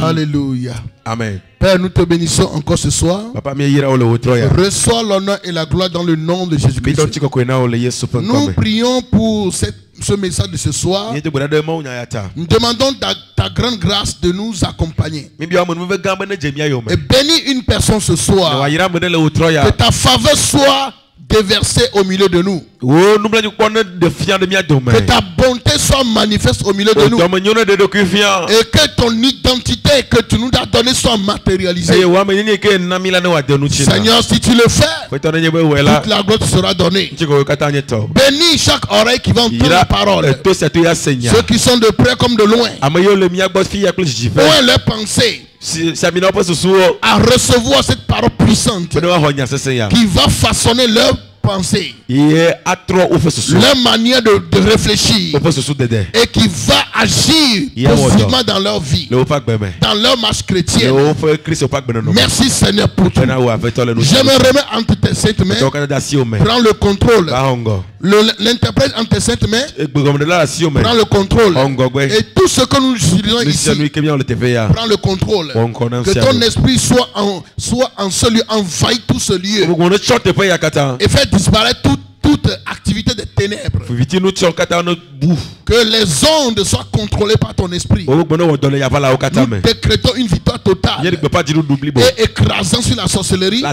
Alléluia. Amen. Père, nous te bénissons encore ce soir. Reçois l'honneur et la gloire dans le nom de Jésus-Christ. Nous prions pour ce message de ce soir. Nous demandons ta grande grâce de nous accompagner. Et bénis une personne ce soir. Que ta faveur soit déversée au milieu de nous. Que ta bonté soit manifeste au milieu de nous. Et que ton identité que tu nous as donnée soit matérialisée. Seigneur, si tu le fais, toute la gloire te sera donnée. Bénis chaque oreille qui va entendre la parole. Ceux qui sont de près comme de loin. Ouvre leurs pensées à recevoir cette parole puissante qui va façonner leur pensée, leur manière de réfléchir, et qui va agir positivement dans leur vie, dans leur marche chrétienne. Merci Seigneur pour tout. Je me remets entre tes saintes mains. Prends le contrôle. L'interprète entre tes saintes mains. Prends le contrôle. Et tout ce que nous utilisons ici, prends le contrôle. Que ton esprit soit en ce lieu, envahit tout ce lieu, et fait disparaître toute activité des ténèbres. Que les ondes soient contrôlées par ton esprit. Nous décrétons une victoire totale et écrasant sur la sorcellerie,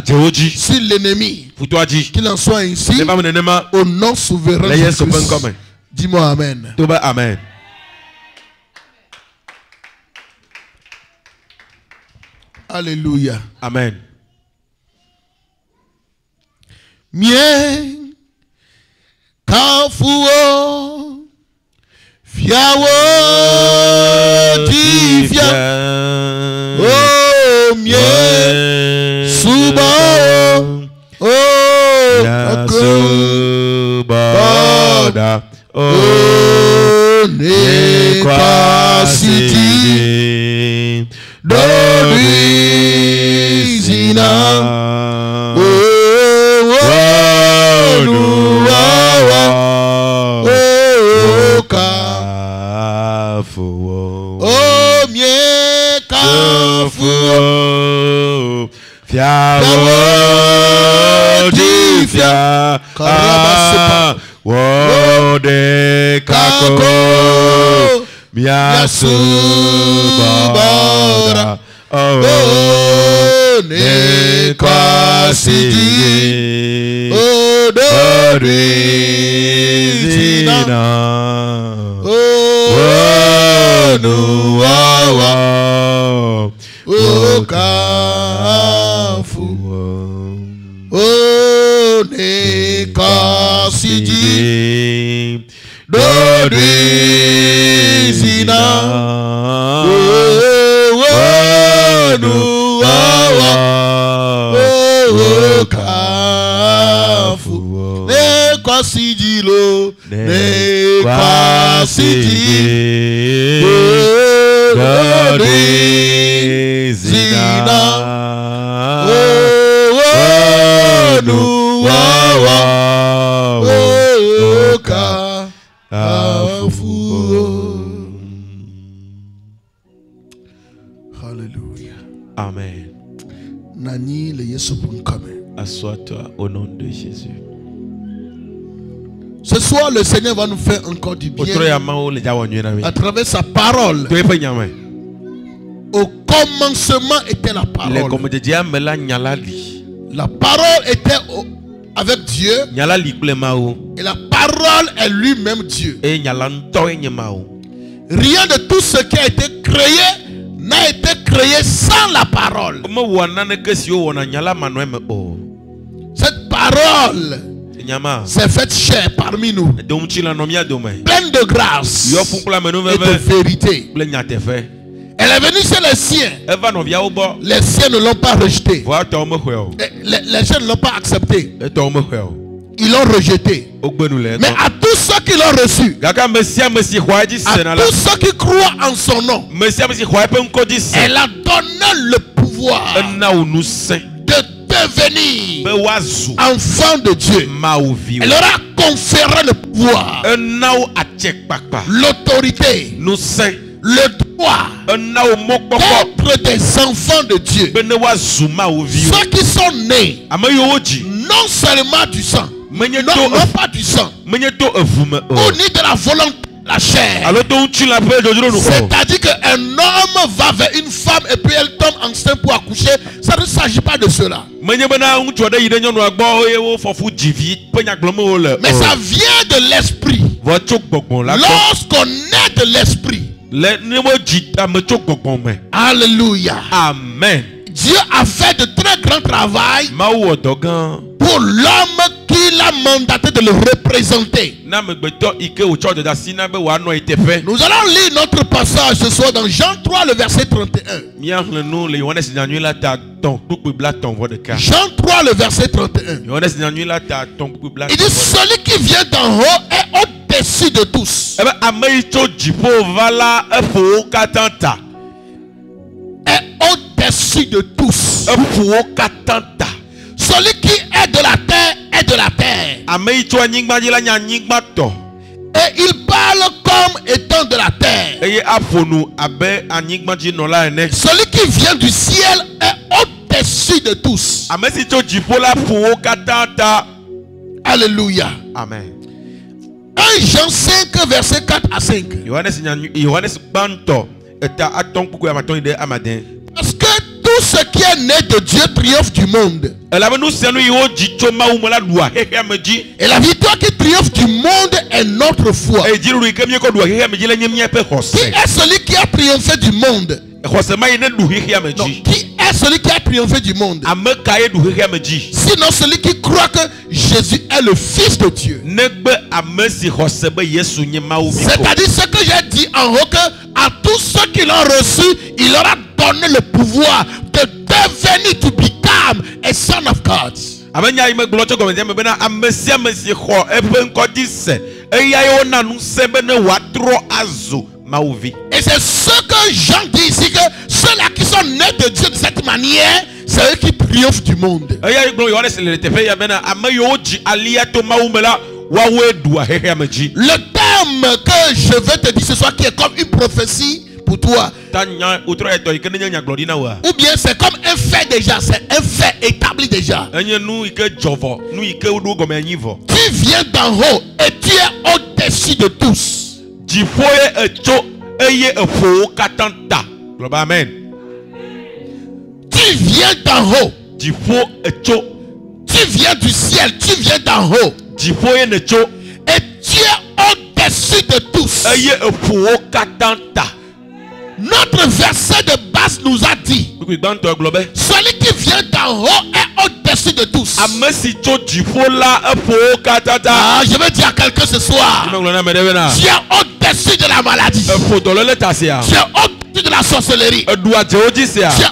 sur l'ennemi. Qu'il en soit ainsi au nom souverain de Jésus-Christ. Dis-moi Amen. Amen. Alléluia. Amen. Mien kafuo fiawo tifia oh mien suba oh suba oh ne kwasiti dorizina oh mien kafuo fiawo tifia wode kako miasubara oh ne kwasidi oh dorizina oh no oh kafu oh ne kasidi dorizina oh no oh kafu ne kasidi lo ne kasidi dorizina oh no oh kafu. Hallelujah. Amen. Nani le Yesu punkame. Assois-toi au nom de Jésus. Ce soir, le Seigneur va nous faire encore du bien à travers sa parole. Au commencement était la parole. La parole était avec Dieu. Et la parole est lui-même Dieu. Rien de tout ce qui a été créé n'a été créé sans la parole. Cette parole s'est faite chair parmi nous, pleine de grâce et de vérité. Elle est venue chez les siens. Les siens ne l'ont pas rejeté. Les siens ne l'ont pas accepté. Ils l'ont rejeté. Mais à tous ceux qui l'ont reçu, à tous ceux qui croient en son nom, elle a donné le pouvoir de devenir enfant de Dieu. Elle leur a conféré le pouvoir, l'autorité, le droit d'être des enfants de Dieu. Ceux qui sont nés non seulement du sang, non pas du sang, ou ni de la volonté de la chair. C'est-à-dire qu'un homme va vers une femme et puis elle tombe enceinte pour accoucher. Ça ne s'agit pas de cela. Mais ça vient de l'esprit. Lorsqu'on est de l'esprit. Alléluia. Amen. Dieu a fait de très grands travail pour l'homme qu'il a mandaté de le représenter. Nous allons lire notre passage ce soir dans Jean 3, le verset 31. Jean 3, le verset 31. Il dit, celui qui vient d'en haut est au-dessus de tous. Est au-dessus de tous. Celui qui est de la terre est de la terre. Et il parle comme étant de la terre. Celui qui vient du ciel est au-dessus de tous. Alléluia. Amen. 1 Jean 5, verset 4 à 5. Parce que tout ce qui est né de Dieu triomphe du monde. Et la victoire qui triomphe du monde est notre foi. Qui est celui qui a triomphé du monde? Non, qui est celui qui a triomphé du monde? Sinon celui qui croit que Jésus est le Fils de Dieu. C'est-à-dire ce que j'ai dit en haut, que à tous ceux qui l'ont reçu, il leur a donné le pouvoir de devenir, to become a son of God. Et c'est ce que Jean dit ici, que ceux-là qui sont nés de Dieu de cette manière, c'est eux qui triomphent du monde. Le terme que je vais te dire ce soir, qui est comme une prophétie pour toi, ou bien c'est comme un fait déjà, c'est un fait établi déjà. Tu viens d'en haut et tu es au-dessus de tous. Amen. Tu viens d'en haut. Tu viens du ciel, tu viens d'en haut. Et tu es au-dessus de tous. Notre verset de base nous a dit, celui qui vient d'en haut est au-dessus de tous. Je veux dire à quelqu'un ce soir, tu es au-dessus de la maladie. Tu es au-dessus de la sorcellerie. Tu es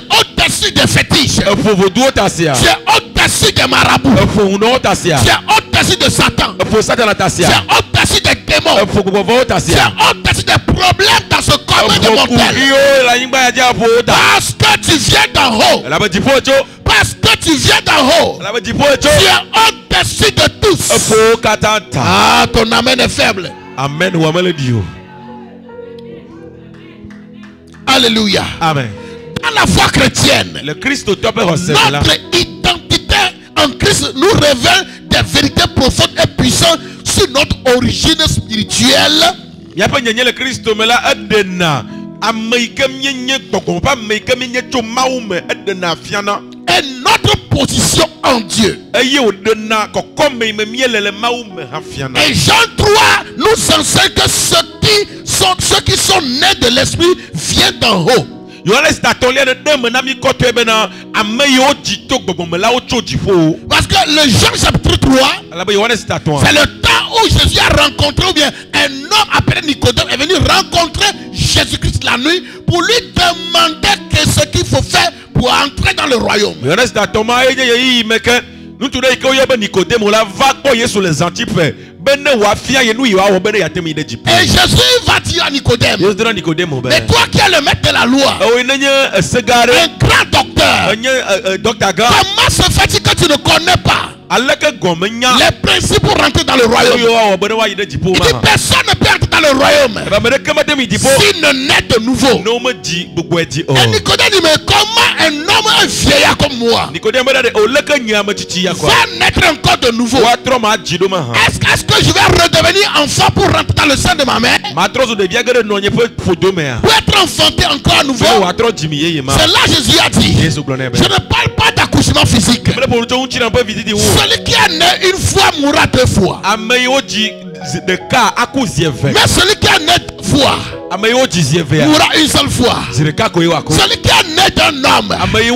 au-dessus des fétiches. Tu es au-dessus des marabouts. Tu es au-dessus de Satan. Tu es au-dessus des démons. Tu es au-dessus des problèmes dans ce corps de mortel. Parce que tu viens d'en haut. Parce que tu viens d'en haut. Tu es au-dessus de tous. Ah, ton amen est faible. Amen. Alléluia. Amen. Dans la foi chrétienne, notre identité en Christ nous révèle des vérités profondes et puissantes sur notre origine spirituelle. Et notre position en Dieu. Et Jean 3 nous enseigne que ceux qui sont nés de l'esprit viennent d'en haut. Parce que le Jean chapitre 3, c'est le temps où Jésus a rencontré, ou bien un homme appelé Nicodème est venu rencontrer Jésus-Christ la nuit pour lui demander ce qu'il faut faire pour entrer dans le royaume. Et Jésus va dire à Nicodème, mais toi qui es le maître de la loi, un grand docteur, comment se fait-il que tu ne connais pas les principes pour rentrer dans le royaume. Il dit personne ne peut entrer dans le royaume s'il ne naît de nouveau. Et Nicodème dit, mais comment un homme, un vieillard comme moi va naître encore de nouveau? Est-ce que je vais redevenir enfant pour rentrer dans le sein de ma mère? Pour être enfanté encore à nouveau? C'est là Jésus a dit, je ne parle pas d'accouchement physique. Celui qui est né une fois mourra deux fois. Mais celui qui est né deux fois mourra une seule fois. Celui qui est né d'un homme et il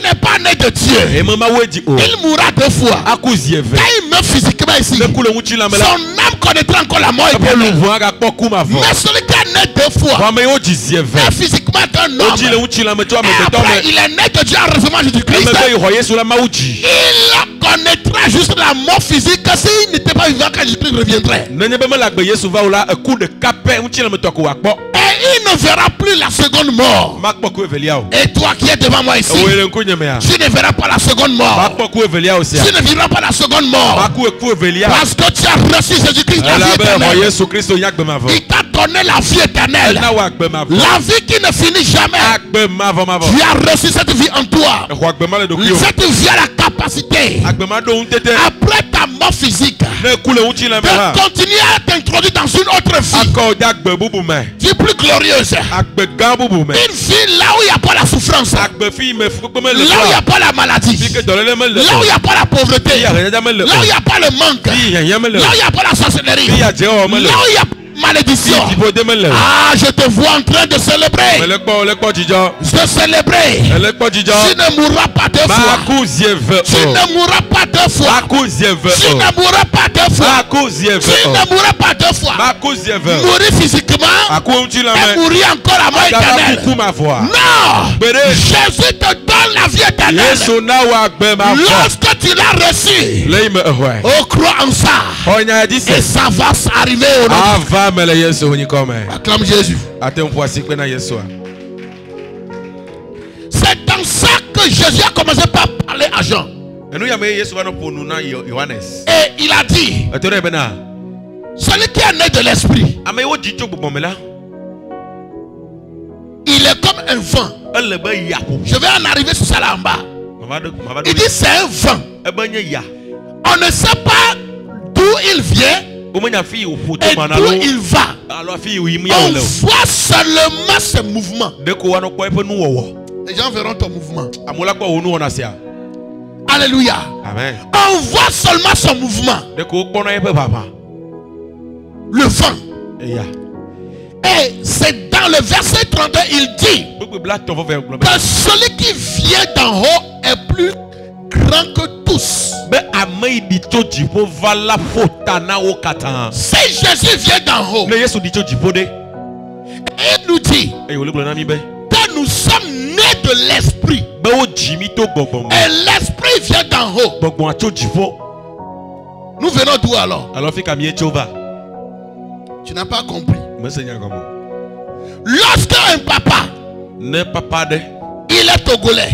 n'est pas né de Dieu, il mourra deux fois. Quand il meurt physiquement ici, son âme connaîtra encore la mort éternelle. Mais celui qui est né deux fois est physiquement un homme, et après il est né de Dieu en recevant Jésus-Christ, il connaîtra juste la mort physique s'il n'était pas vivant quand Jésus-Christ reviendrait. Et il ne verra plus la seconde mort. Et toi qui es devant moi ici, tu ne verras pas la seconde mort. Tu ne vivras pas la seconde mort. Parce que tu as reçu Jésus-Christ, la vie éternelle. Il t'a donné la vie éternelle. La vie qui ne finit jamais. Tu as reçu cette vie en toi. Cette vie a la capacité, après ta mort physique, de continuer à t'introduire dans une autre vie plus glorieuse. Une vie là où il n'y a pas la souffrance, là où il n'y a pas la maladie, là où il n'y a pas la pauvreté, là où il n'y a pas le manque, là où il n'y a pas la sorcellerie, là où il y a malédiction. Ah, je te vois en train de célébrer. De célébrer. Tu ne mourras pas deux fois. Tu ne mourras pas deux fois. Tu ne mourras pas deux fois. Tu ne mourras pas deux fois. Mourir physiquement et mourir encore à mort éternelle. Non. Jésus te donne la vie éternelle. Lorsque tu l'as reçu, oh, crois en ça. Et ça va s'arriver au nom. Acclame Jésus. C'est dans ça que Jésus a commencé par parler à Jean. Et il a dit, celui qui est né de l'esprit, il est comme un vent. Je vais en arriver sur ça là en bas. Il dit c'est un vent. On ne sait pas d'où il vient et d'où il va. On voit seulement ce mouvement. Les gens verront ton mouvement. Alléluia. Amen. On voit seulement son mouvement. Le vent. Et c'est dans le verset 32, il dit que celui qui vient d'en haut est plus grand que tous. Si Jésus vient d'en haut, il nous dit que nous sommes nés de l'esprit. Et l'esprit vient d'en haut. Nous venons d'où alors? Tu n'as pas compris. Lorsque un papa, il est togolais,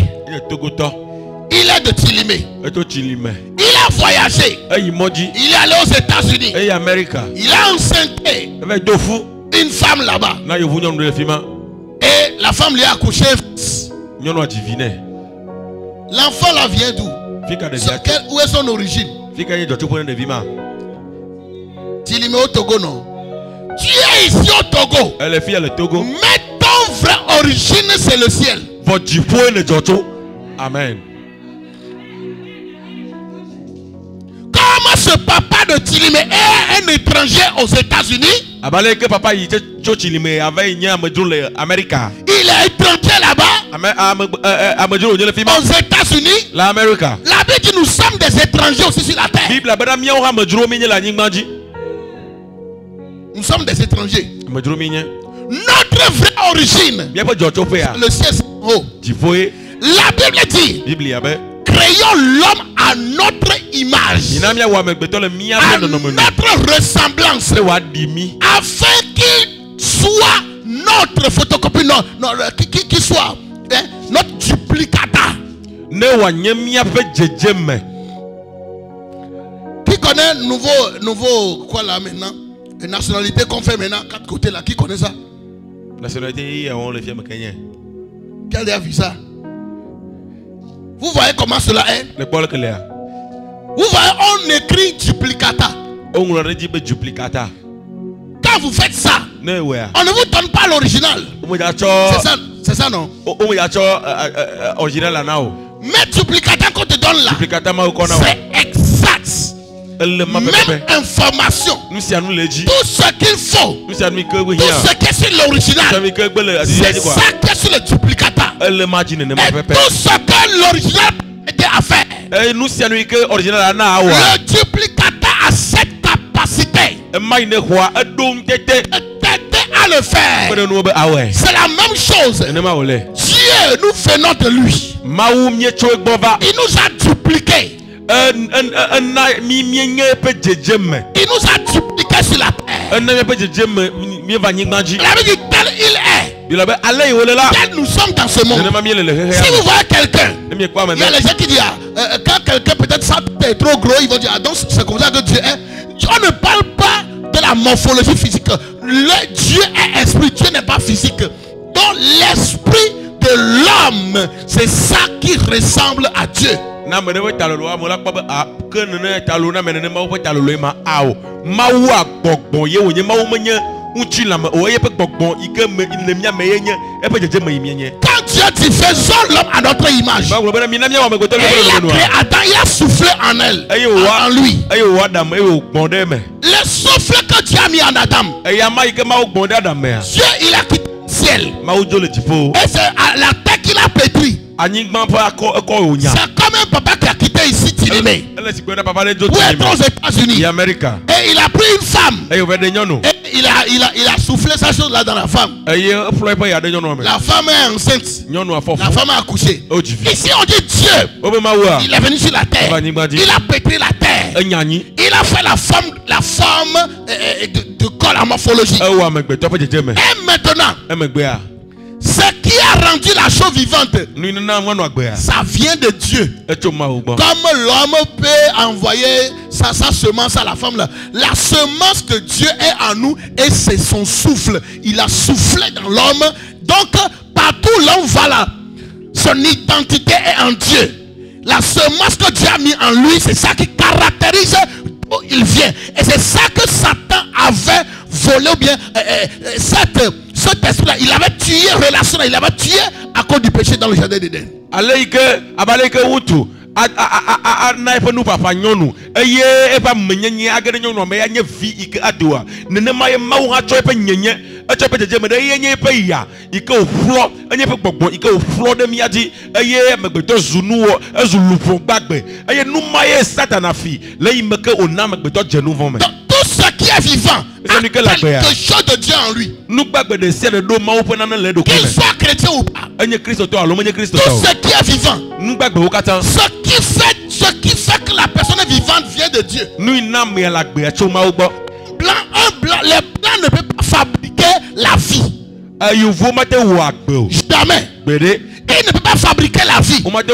il est de Tilimé, il a voyagé, il est allé aux États-Unis, il a enceinté une femme là-bas, et la femme lui a accouché. L'enfant là vient d'où? Où est son origine? Tilimé au Togo, non? Tu es ici au Togo. Mais ton vraie origine c'est le ciel. Amen. Comment ce papa de Tilimé est un étranger aux États-Unis? Il est étranger là-bas aux États-Unis. La Bible dit nous sommes des étrangers aussi sur la terre. Nous sommes des étrangers. Notre vraie origine, le ciel c'est en haut. La Bible dit, créons l'homme à notre image, à notre ressemblance, afin qu'il soit notre photocopie, qu'il soit notre duplicateur. Qui connaît nouveau quoi là maintenant? Une nationalité qu'on fait maintenant, 4 côtés là, qui connaît ça? Nationalité, on le fait mécanicien. Qui a vu ça? Vous voyez comment cela est? Vous voyez, on écrit duplicata. Quand vous faites ça, on ne vous donne pas l'original. C'est ça non? Mais duplicata qu'on te donne là, c'est exact. Même information. Tout ce qu'il faut. Tout ce qui est sur l'original. C'est ça qui est sur le duplicata. Et tout ce que l'original était à faire. Le duplicata a cette capacité à le faire. C'est la même chose. Dieu, nous venons de lui. Il nous a dupliqué. Il nous a dupliqué sur la terre. Il avait dit tel il est. Tel nous sommes dans ce monde. Si vous voyez quelqu'un, il y a les gens qui disent quand quelqu'un peut-être ça est trop gros, ils vont dire donc c'est comme ça que Dieu est. On ne parle pas de la morphologie physique. Le Dieu est esprit, Dieu n'est pas physique. Donc l'esprit de l'homme, c'est ça qui ressemble à Dieu. Quand Dieu dit faisons l'homme à notre image, et il a créé Adam, il a soufflé en elle, en lui. Le souffle que Dieu a mis en Adam, Dieu il a quitté le ciel. Et c'est à la terre qu'il a pétri. C'est comme un papa qui a quitté ici Tilimé. Où est aux États-Unis? Et il a pris une femme. Et il a soufflé sa chose là dans la femme. La femme est enceinte. La femme a accouché. Ici on dit Dieu. Il est venu sur la terre. Il a pétri la terre. Il a fait la forme de corps, la morphologie. Et maintenant, ce qui a rendu la chose vivante, ça vient de Dieu. Comme l'homme peut envoyer sa semence à la femme là. La semence de Dieu est en nous et c'est son souffle. Il a soufflé dans l'homme. Donc partout l'homme va là, son identité est en Dieu. La semence que Dieu a mis en lui, c'est ça qui caractérise d'où il vient. Et c'est ça que Satan avait volé ou bien cet esprit-là. Il avait tué relation, il avait tué à cause du péché dans le jardin d'Éden. Tout ce qui est vivant a quelque chose de Dieu en lui. Qu'il soit chrétien ou pas. Tout ce qui est vivant, ce qui fait que la personne vivante vient de Dieu. Les blancs ne peuvent pas fabriquer la vie. Jamais. Il ne peut pas fabriquer la vie. Sinon il y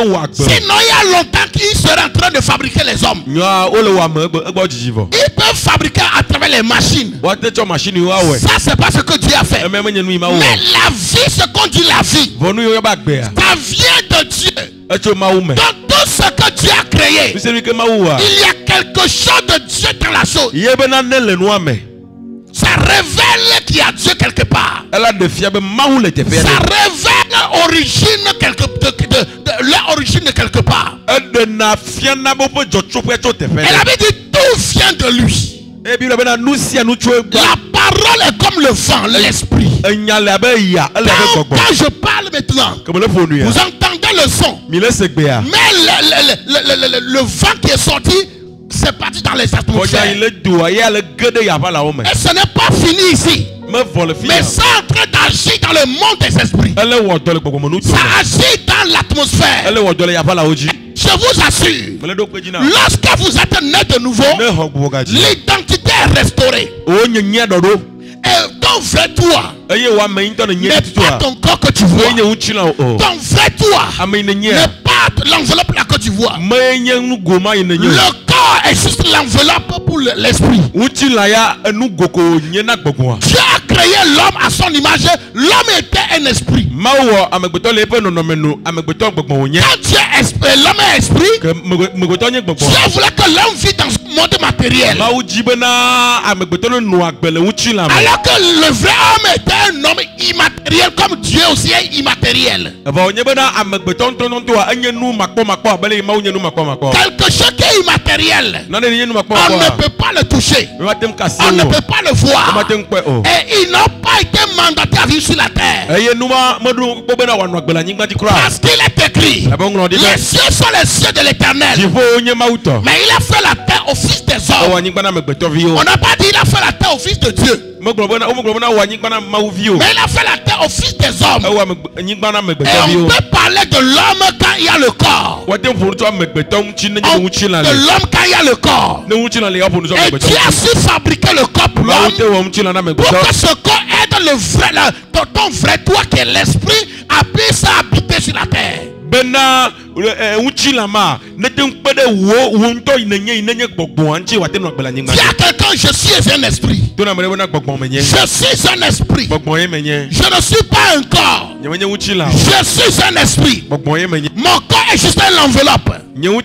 a longtemps qu'il serait en train de fabriquer les hommes. Il peut fabriquer à travers les machines. Ça c'est pas ce que Dieu a fait. Mais la vie, ce qu'on dit la vie, ça vient de Dieu. Dans tout ce que Dieu a créé, il y a quelque chose de Dieu dans la chose. Ça révèle qu'il y a Dieu quelque part. Ça révèle l'origine l'origine de quelque part. Elle avait dit tout vient de lui. La parole est comme le vent, l'esprit. Quand je parle maintenant, vous entendez le son. Mais le vent qui est sorti, c'est parti dans les atmosphères. Et ce n'est pas fini ici. Mais ça est en train d'agir dans le monde des esprits. Ça agit dans l'atmosphère. Je vous assure, lorsque vous êtes né de nouveau, l'identité est restaurée. Et ton vrai toi n'est pas ton corps que tu vois. Ton vrai toi n'est pas pas l'enveloppe là que tu vois. Le corps est juste l'enveloppe pour l'esprit. Dieu a créé l'homme à son image. L'homme était un esprit. Quand Dieu est l'homme est esprit, Dieu voulait que l'homme vit dans ce monde matériel. Alors que le vrai homme était un homme immatériel, comme Dieu aussi est immatériel. Quelque chose qui est immatériel, on ne peut pas le toucher, on ne peut pas le voir, et ils n'ont pas été mandatés à vivre sur la terre. Parce qu'il est écrit, les cieux sont les cieux de l'Éternel, mais il a fait la terre au fils des hommes. On n'a pas dit il a fait la terre au fils de Dieu, mais il a fait la terre au fils des hommes. Et on peut parler de l'homme quand il y a le corps, de l'homme quand il y a le corps. Et Dieu a su fabriquer le corps pour l'homme, pour que ce corps aide le vrai, ton vrai toi qui est l'esprit, à puisse habiter sur la terre. Il y a quelqu'un, je suis un esprit. Je suis un esprit. Je ne suis pas un corps. Je suis un esprit. Mon corps est juste une enveloppe. Mon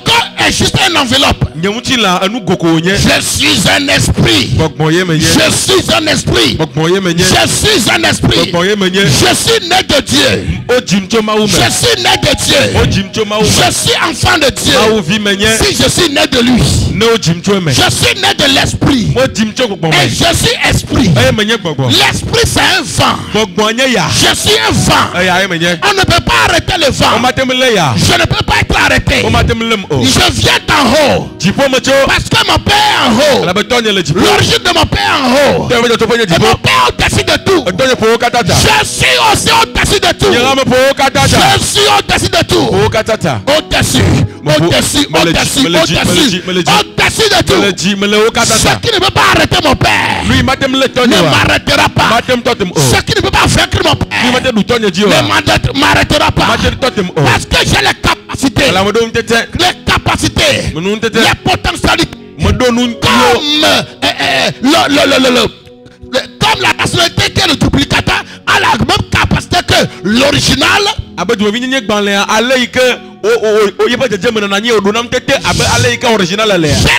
corps est juste une enveloppe. Je suis un esprit. Je suis un esprit. Je suis un esprit. Je suis né de Dieu. Je suis né de Dieu. Je suis enfant de Dieu. Si je suis né de lui, je suis né de l'esprit. Et je suis esprit. L'esprit c'est un vent. Je suis un vent. On ne peut pas arrêter le vent. Je ne peux pas être arrêté. Je viens d'en haut. Parce que mon père est en haut. L'origine de mon père est en haut. Et mon père est au-dessus de tout. Je suis aussi au-dessus de tout. Je suis au-dessus de tout. Au-dessus de tout. Ce qui ne peut pas arrêter mon père ne m'arrêtera pas. Ce qui ne peut pas vaincre mon père ne m'arrêtera pas. Parce que j'ai les capacités, les potentialités, comme la nationalité qui est le duplicateur a la même capacité que l'original. J'ai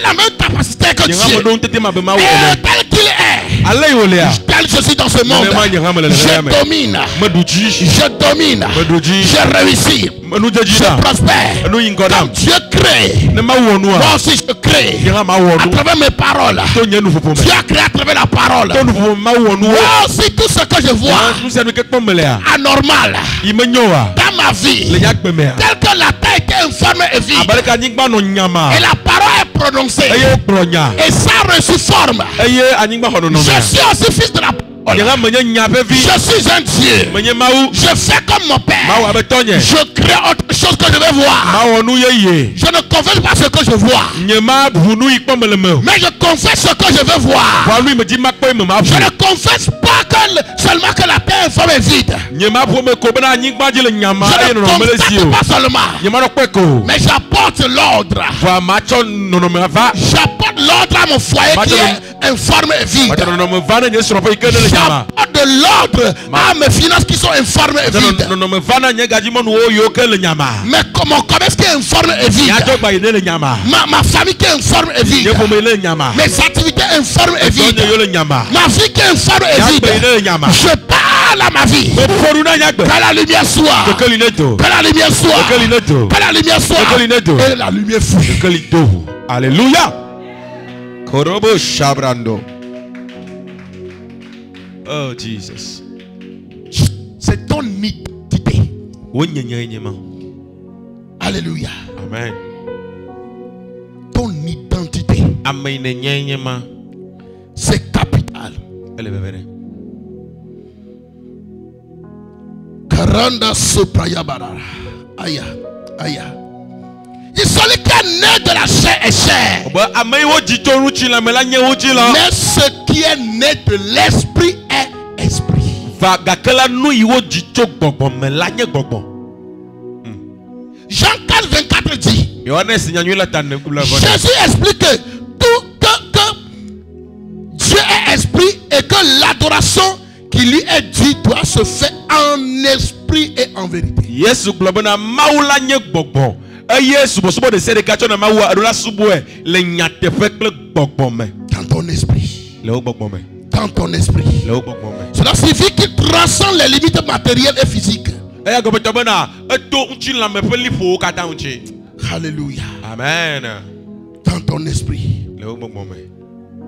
la même capacité que Dieu. Et tel qu'il est, tel je suis dans ce monde, je domine. Je réussis. Je prospère. Comme Dieu crée, moi aussi je crée à travers mes paroles. Dieu a créé à travers la parole. Moi aussi tout ce que je vois anormal dans ma vie, tel que la terre était informe et vide, et la parole est prononcée, et ça reçu forme. Je suis aussi fils de la parole. Je suis un Dieu. Je fais comme mon père. Je crée autre chose que je vais voir. Je ne confesse pas ce que je vois, mais je confesse ce que je veux voir. Je ne confesse pas seulement que la terre est forme et vide. Je ne constate pas seulement, mais j'apporte l'ordre. J'apporte l'ordre à mon foyer qui est informe et vide. J'apporte de l'ordre à mes finances qui sont informes et vides. Mais mon commerce qui est informe et vide, ma famille qui est informe et vide, mes activités informes et vides, ma vie qui est informe et vide, je parle à ma vie. Que la lumière soit. Que la lumière soit. Que la lumière soit. Et la lumière fuit. Alléluia. Korobo Shabrando. Oh Jesus. C'est ton identité. Alléluia. Amen. Ton identité. C'est capital. Karanda soprayabara. Aya. Aya. Il celui qui est né de la chair est chair. Mais ce qui est né de l'esprit est esprit. Jean 4, 24 dit. Jésus explique que Dieu est esprit et que l'adoration qui lui est due doit se faire en esprit et en vérité. Dans ton esprit. Dans ton esprit. Cela signifie qu'il transcende les limites matérielles et physiques. Alléluia. Amen. Dans ton esprit.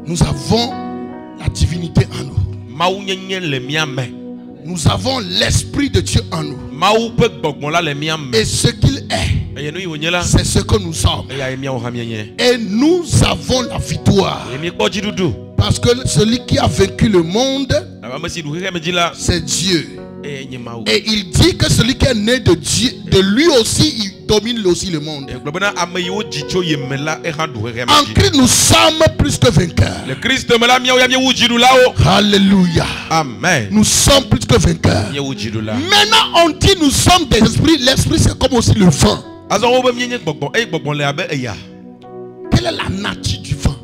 Nous avons la divinité en nous. Nous avons l'esprit de Dieu en nous. Et ce qu'il est, c'est ce que nous sommes. Et nous avons la victoire. Parce que celui qui a vaincu le monde, c'est Dieu. Et il dit que celui qui est né de Dieu, de lui aussi, il domine aussi le monde. En Christ, nous sommes plus que vainqueurs. Alléluia. Amen. Nous sommes plus que vainqueurs. Maintenant, on dit nous sommes des esprits. L'esprit, c'est comme aussi le vent. Quelle est la nature du vent?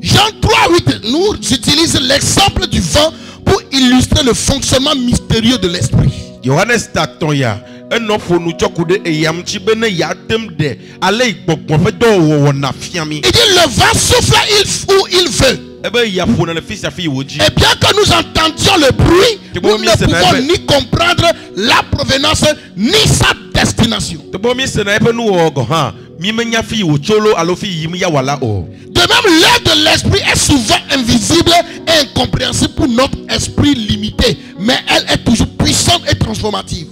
Jean 3, 8 nous utilise l'exemple du vent pour illustrer le fonctionnement mystérieux de l'esprit. Il dit le vent souffle où il veut. Et bien que nous entendions le bruit, nous ne pouvons ni comprendre la provenance ni sa destination. De même, l'œuvre de l'esprit est souvent invisible et incompréhensible pour notre esprit limité, mais elle est toujours puissante et transformative.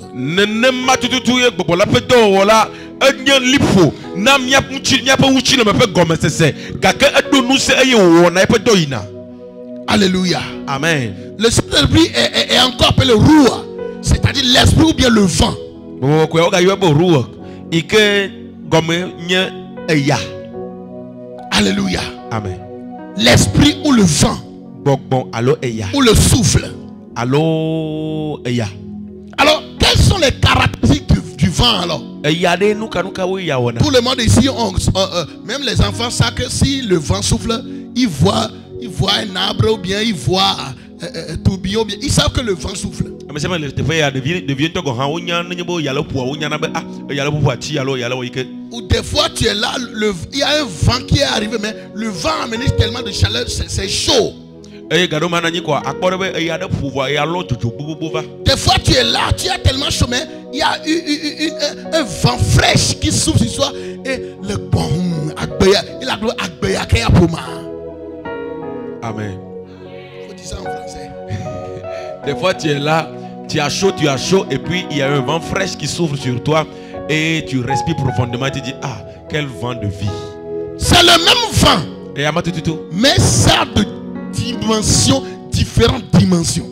Alléluia. Amen. Le Saint-Esprit est encore appelé Roua, c'est-à-dire l'esprit ou bien le vent. Alléluia. Amen. L'esprit ou le vent. Ou le souffle. Alors, quelles sont les caractéristiques du vent alors? Tout le monde ici, même les enfants savent que si le vent souffle, ils voient un arbre ou bien ils voient un tourbillon, ils savent que le vent souffle. Ou des fois tu es là, il y a un vent qui est arrivé, mais le vent a amené tellement de chaleur, c'est chaud. Des fois tu es là, tu as tellement chaud, mais il y a eu un vent fraîche qui souffle sur toi et le bon il a dit Agbeya Keya Poma. Amen. Faut dire ça en français. Des fois tu es là, tu as chaud et puis il y a un vent fraîche qui souffle sur toi et tu respires profondément et tu dis ah quel vent de vie. C'est le même vent, mais ça de dimensions, différentes dimensions.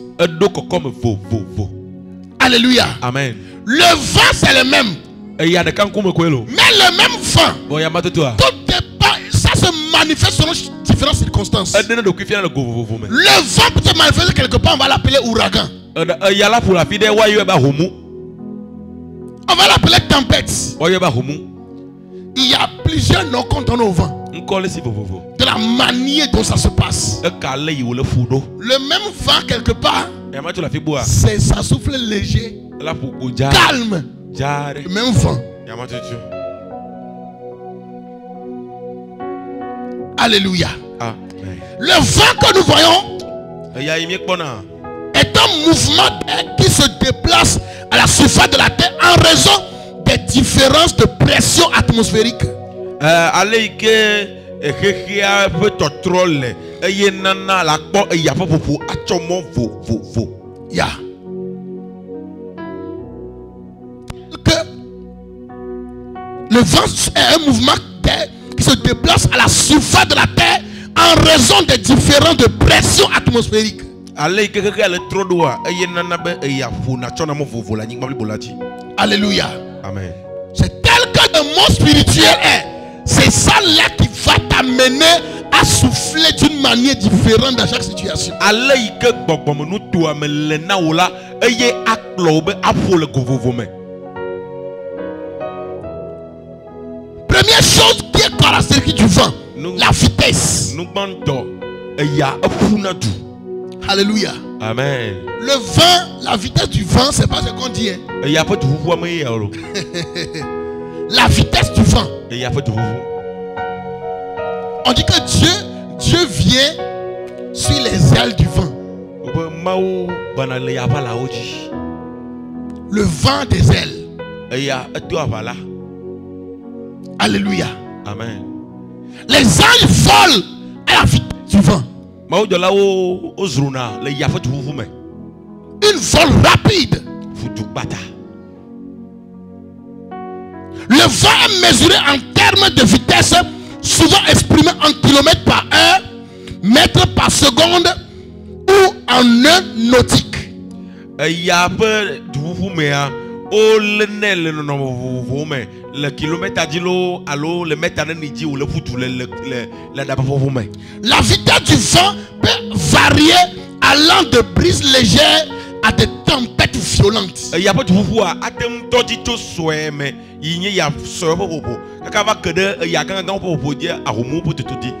Alléluia. Amen. Le vent c'est le même, mais le même vent, tout dépend, ça se manifeste selon différentes circonstances. Le vent peut se manifester quelque part, on va l'appeler ouragan. On va l'appeler tempête. Il y a plusieurs noms qu'on donne au vent. De la manière dont ça se passe. Le même vent quelque part, ça souffle léger, calme. Le même vent. Alléluia. Le vent que nous voyons est un mouvement qui se déplace à la surface de la terre en raison des différences de pression atmosphérique. Le vent est un mouvement qui se déplace à la surface de la terre en raison des différences de pression atmosphérique. Alléluia. Amen. C'est tel que le monde spirituel est. C'est ça là qui va t'amener à souffler d'une manière différente dans chaque situation. La vitesse. Alléluia. Amen. Le vent, la vitesse du vent, c'est pas ce qu'on dit. Hein? La vitesse du vent. On dit que Dieu vient sur les ailes du vent. Le vent des ailes. Alléluia. Amen. Les anges volent à la vitesse du vent. Une vol rapide. Le vent est mesuré en termes de vitesse, souvent exprimé en kilomètres par heure, mètres par seconde ou en heure nautique. Le kilomètre à l'eau, le mètre à l'ennemi ou le foot ou le la vitesse du vent peut varier allant de brises légères à des tempêtes violentes. Il y a pas de vous à thème todi to souhait mais il y a ce propos. Quand il y a quand on peut dire à Romo pour te dire.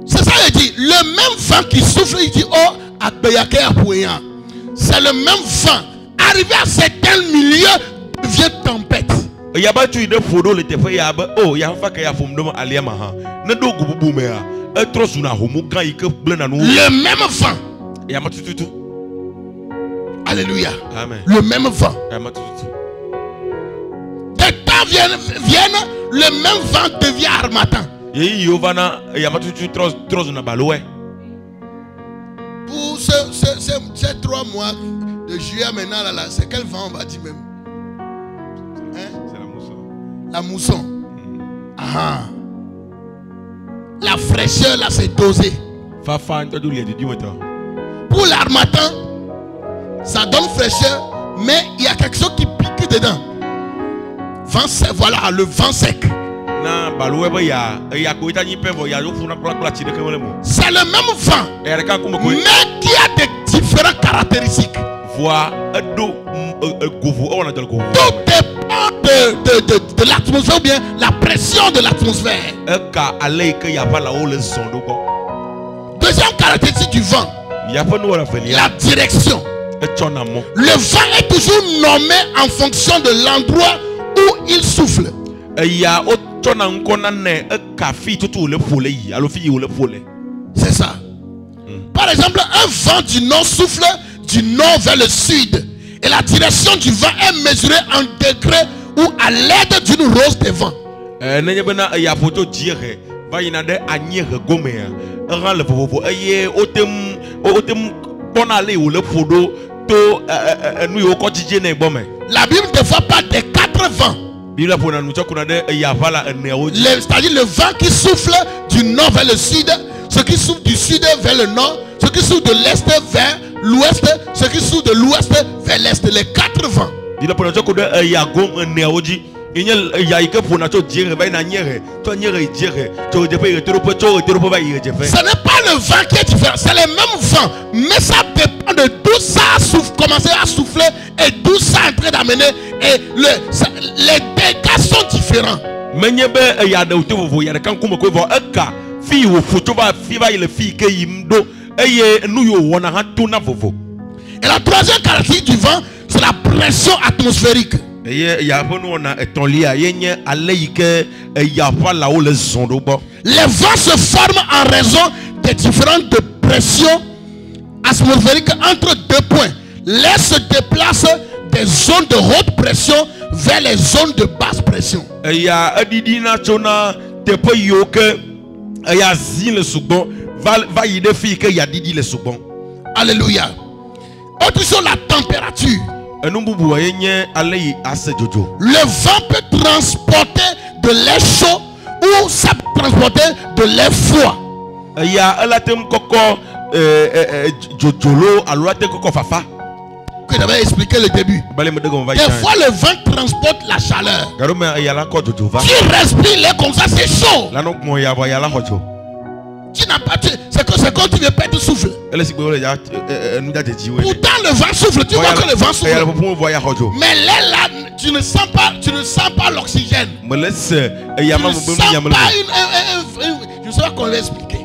C'est ça il dit. Le même vent qui souffle, il dit oh à Beyake à Pouya. C'est le même vent. Arrivé à certains milieux, devient tempête. Il y a pas de photo le téléphone. Il y a oh il y a pas qu'il y a fondement aliama ha. Ne do go boumea. Trop sous na Romo quand il que blanc na nous. Le même vent. Il y a pas tout. Alléluia. Amen. Le même vent. Des temps viennent, le même vent devient harmattan. Pour ces 3 mois de juillet maintenant, là, c'est quel vent on va dire même? Hein? C'est la mousson. La mousson. Ah. La fraîcheur là c'est dosé. Pour l'harmattan, ça donne fraîcheur, mais il y a quelque chose qui pique dedans. Vent sec, voilà, le vent sec. C'est le même vent, mais qui a des différentes caractéristiques. Tout dépend de l'atmosphère ou bien la pression de l'atmosphère. Deuxième caractéristique du vent, la direction. Le vent est toujours nommé en fonction de l'endroit où il souffle. C'est ça. Par exemple, un vent du nord souffle du nord vers le sud. Et la direction du vent est mesurée en degrés ou à l'aide d'une rose de vent. La Bible ne fait pas des 4 vents. C'est-à-dire le vent qui souffle du nord vers le sud, ce qui souffle du sud vers le nord, ce qui souffle de l'est vers l'ouest, ce qui souffle de l'ouest vers l'est. Les 4 vents. Ce n'est pas le vent qui est différent, c'est le même vent, mais ça dépend de d'où ça souffle, commencer à souffler et d'où ça est en train d'amener. Et les dégâts sont différents. Et la troisième caractéristique du vent, c'est la pression atmosphérique. Les vents se forment en raison des différentes pressions atmosphériques entre 2 points. L'air se déplace des zones de haute pression vers les zones de basse pression. Alléluia. Autre chose, la température. Le vent peut transporter de l'air chaud ou ça peut transporter de l'air froid. Que j'avais expliqué le début. Des fois le vent transporte la chaleur. Tu respires l'air comme ça, c'est chaud. Tu n'as pas, c'est quand tu ne veux pas te souffler. Pourtant le vent souffle, tu vois que le vent souffle. Mais là, tu ne sens pas l'oxygène. Je ne C'est pas qu'on l'a expliqué.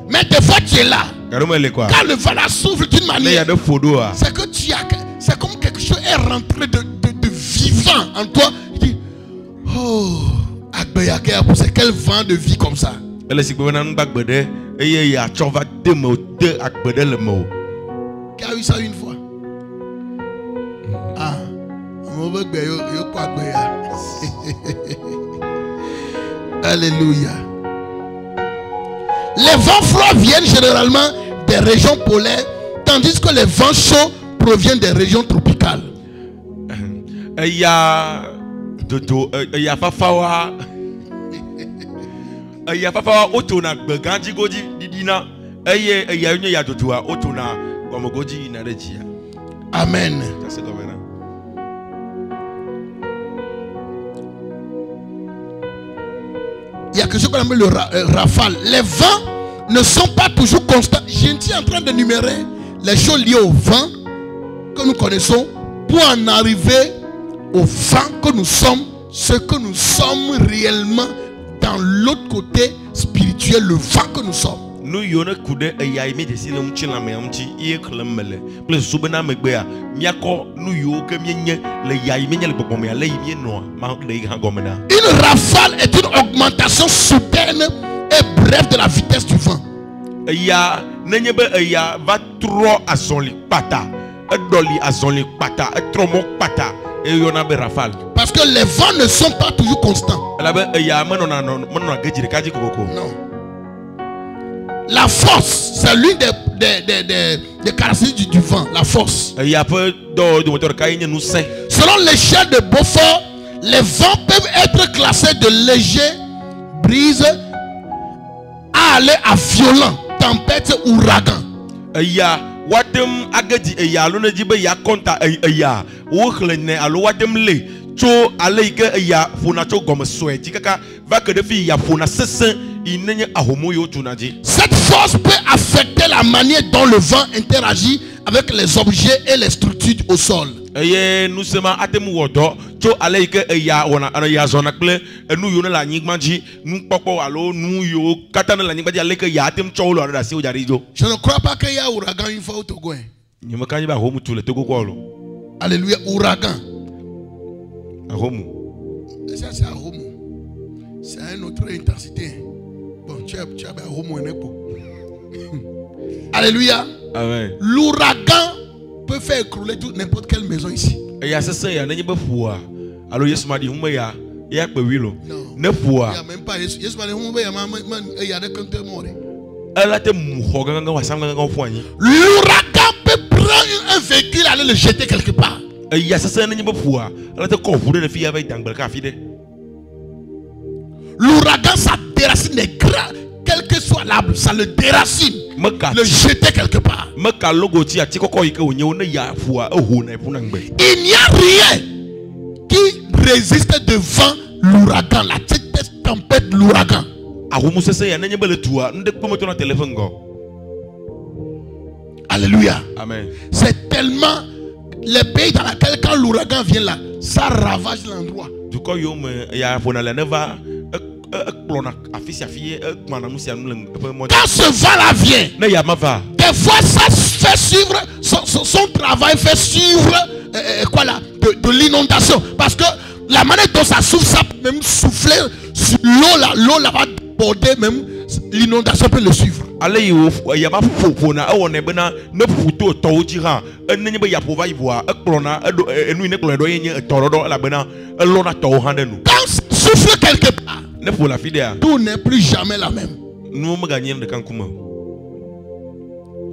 Mais des fois tu es là. Quand le vent la souffle d'une manière, c'est que tu as, c'est comme quelque chose est rentré de vivant en toi. Tu dis, oh, c'est quel vent de vie comme ça. Qui a eu ça une fois? Ah, alléluia. Les vents froids viennent généralement des régions polaires, tandis que les vents chauds proviennent des régions tropicales. Il y a amen. Il y a quelque chose qu'on appelle le rafale. Les vents ne sont pas toujours constants. Je suis en train de numérer les choses liées au vent que nous connaissons pour en arriver au vent que nous sommes, ce que nous sommes réellement dans l'autre côté spirituel, le vent que nous sommes. Nous une rafale est une augmentation soudaine et brève de la vitesse du vent. Parce que les vents ne sont pas toujours constants. Non. La force, c'est l'une des caractéristiques du vent. La force. Selon l'échelle de Beaufort, les vents peuvent être classés de légers, brises, à aller à violent, tempête, ouragan. Cette force peut affecter la manière dont le vent interagit avec les objets et les structures au sol. Je ne crois pas qu'il y a ouragan une fois au Togo. Alléluia, ouragan. Ça c'est à Homo. C'est à une autre intensité. Bon, tu as Homo et Nepo. Alléluia. Amen. L'ouragan peut faire écrouler n'importe quelle maison ici. Non. Il n'y a même pas. L'ouragan peut prendre un véhicule et aller le jeter quelque part. L'ouragan, ça déracine les grains, quel que soit l'arbre, ça le déracine, le jeter quelque part. Il n'y a rien qui résiste devant l'ouragan, la tempête de l'ouragan. Alléluia. Amen. C'est tellement les pays dans lesquels quand l'ouragan vient là, ça ravage l'endroit. Quand ce vent là vient, des fois ça fait suivre son travail, fait suivre de l'inondation. Parce que la manière dont ça souffle, ça peut même souffler sur l'eau là, va border, même l'inondation peut le suivre. Quand ça souffle quelque part, tout n'est plus jamais la même.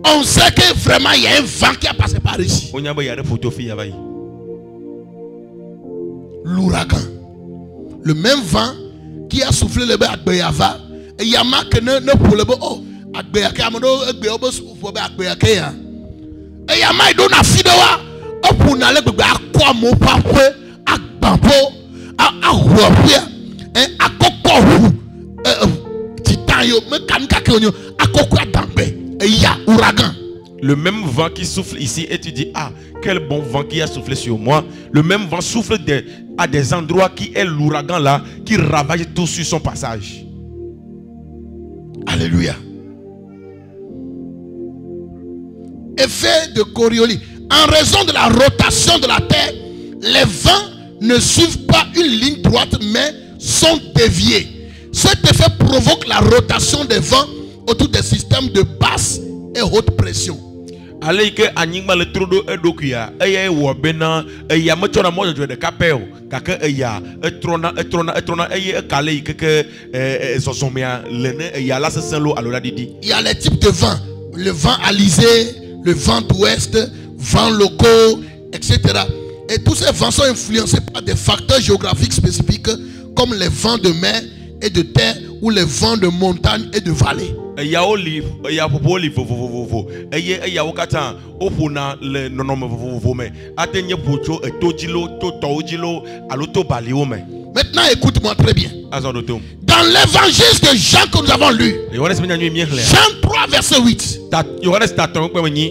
On sait que vraiment il y a un vent qui a passé par ici. L'ouragan, le même vent qui a soufflé le bas à Béava. Et il y a marqué ne pour le oh Agbeyake amado egbe obo souffle be Agbeyake ya. Et il y a marqué don afidowa o pour n'aller be akwa mo papwe agbampo ahwapia akoko titan yo me kanika ke onyo akoko adambe. Et il y a ouragan. Le même vent qui souffle ici et tu dis ah quel bon vent qui a soufflé sur moi. Le même vent souffle à des endroits qui est l'ouragan là qui ravage tout sur son passage. Alléluia. Effet de Coriolis. En raison de la rotation de la terre, les vents ne suivent pas une ligne droite mais sont déviés. Cet effet provoque la rotation des vents autour des systèmes de basse et haute pression. Ale ke anyigba le trodo edokuya eye wo bena eya mechona mo jojo de kapel kake eya etrona eye ekale ke zozomia lene eya la seselo alola didi. Il y a les types de vents, le vent alizé, le vent d'ouest, vents locaux, etc. Et tous ces vents sont influencés par des facteurs géographiques spécifiques comme les vents de mer et de terre ou les vents de montagne et de vallée. Eya oli eya popo oli vovovovo eya wakata opona le nonome vovovo me atenye pocho etojilo to tojilo aloto baliwo me. Maintenant écoute-moi très bien. Dans l'évangile de Jean que nous avons lu, Jean 3 verset 8,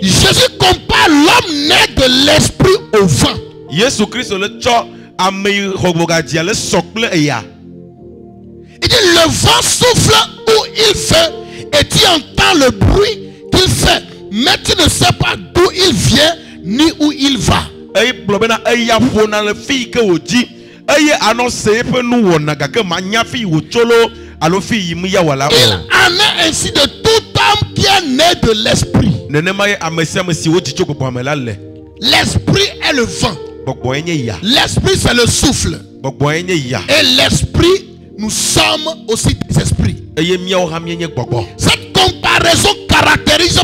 Jésus compare l'homme né de l'esprit au vent. Jésus Christ le cho ame hobogadia le sokle eya. Il dit le vent souffle où il fait et tu entends le bruit qu'il fait, mais tu ne sais pas d'où il vient ni où il va. Il en est ainsi de tout homme qui est né de l'esprit. L'esprit est le vent. L'esprit c'est le souffle. Et l'esprit, nous sommes aussi des esprits. Cette comparaison caractérise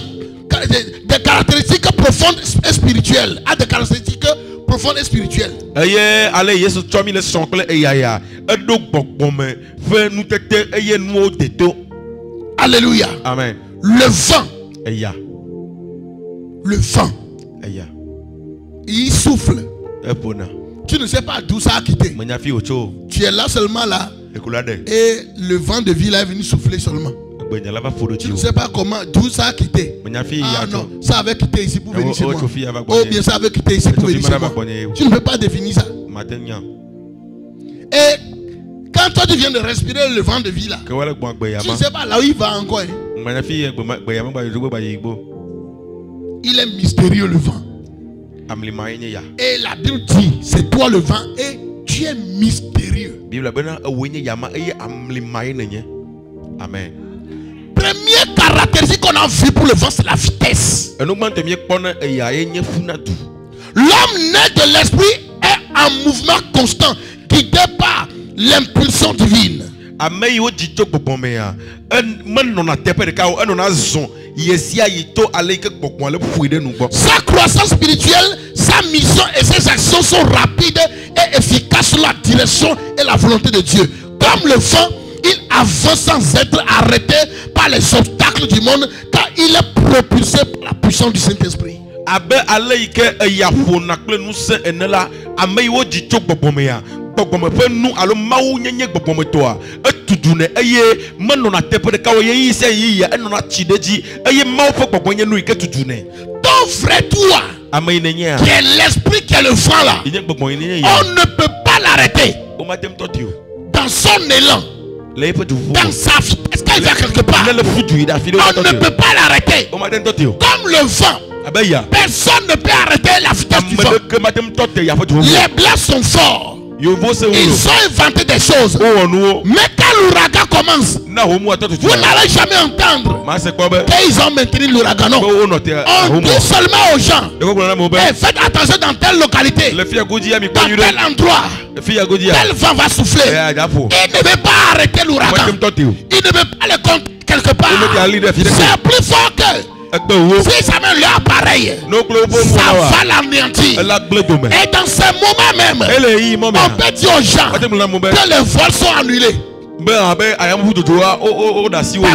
des caractéristiques profondes et spirituelles. A des caractéristiques profondes et spirituelles. Alléluia. Amen. Le vent. Le vent. Il souffle. Tu ne sais pas d'où ça a quitté. Tu es là seulement là. Et le vent de vie là est venu souffler seulement. Tu ne sais pas comment, d'où ça a quitté. Ah non, ça avait quitté ici pour venir chez moi. Oh bien, ça avait quitté ici pour venir chez moi. Tu ne peux pas définir ça. Et quand toi tu viens de respirer le vent de vie là, tu ne sais pas là où il va encore. Il est mystérieux le vent. Et la Bible dit, c'est toi le vent et tu es mystérieux. Amen. Première caractéristique qu'on a vu pour le vent, c'est la vitesse. L'homme né de l'esprit est en mouvement constant, guidé par l'impulsion divine. Sa croissance spirituelle, sa mission et ses actions sont rapides et efficaces sur la direction et la volonté de Dieu. Comme le vent, il avance sans être arrêté par les obstacles du monde, car il est propulsé par la puissance du Saint-Esprit. Ton vrai toi, qui est l'esprit qui est le vent là, on ne peut pas l'arrêter dans son élan, dans sa vitesse quand il va quelque part. On ne peut pas l'arrêter. Comme le vent, personne ne peut arrêter la vitesse du vent. Les blancs sont forts. Ils ont inventé des choses. Mais quand l'ouragan commence, vous n'allez jamais entendre qu'ils ont maintenu l'ouragan. On dit seulement aux gens, hey, faites attention dans telle localité, dans tel endroit, tel vent va souffler. Il ne veut pas arrêter l'ouragan. Il ne veut pas le compter quelque part. C'est plus fort que... Si ça met leur appareil, ça va l'anéantir. Et dans ces moments même, on peut dire aux gens que les vols sont annulés. Parce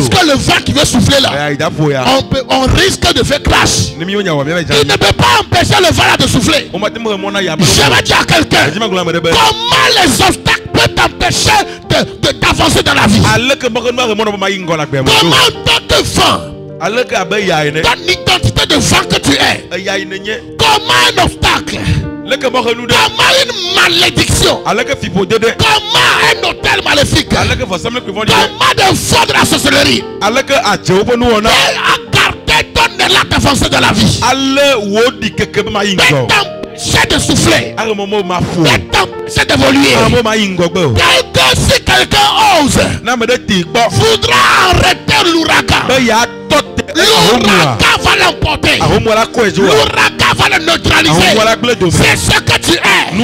que le vent qui veut souffler là, on risque de faire crash. Il ne peut pas empêcher le vent là de souffler. Je vais dire à quelqu'un, comment les obstacles peuvent t'empêcher d'avancer dans la vie? Comment tant que vent, ton identité de vent que tu es, comment un obstacle Comment une malédiction, comment un hôtel maléfique, comment des fois de la sorcellerie a gardé ton élan d'avancée de la vie, t'empêcher de souffler, t'empêcher d'évoluer. Si quelqu'un ose, voudra arrêter l'ouragan, l'ouragan va l'emporter, l'ouragan va le neutraliser. C'est ce que tu es.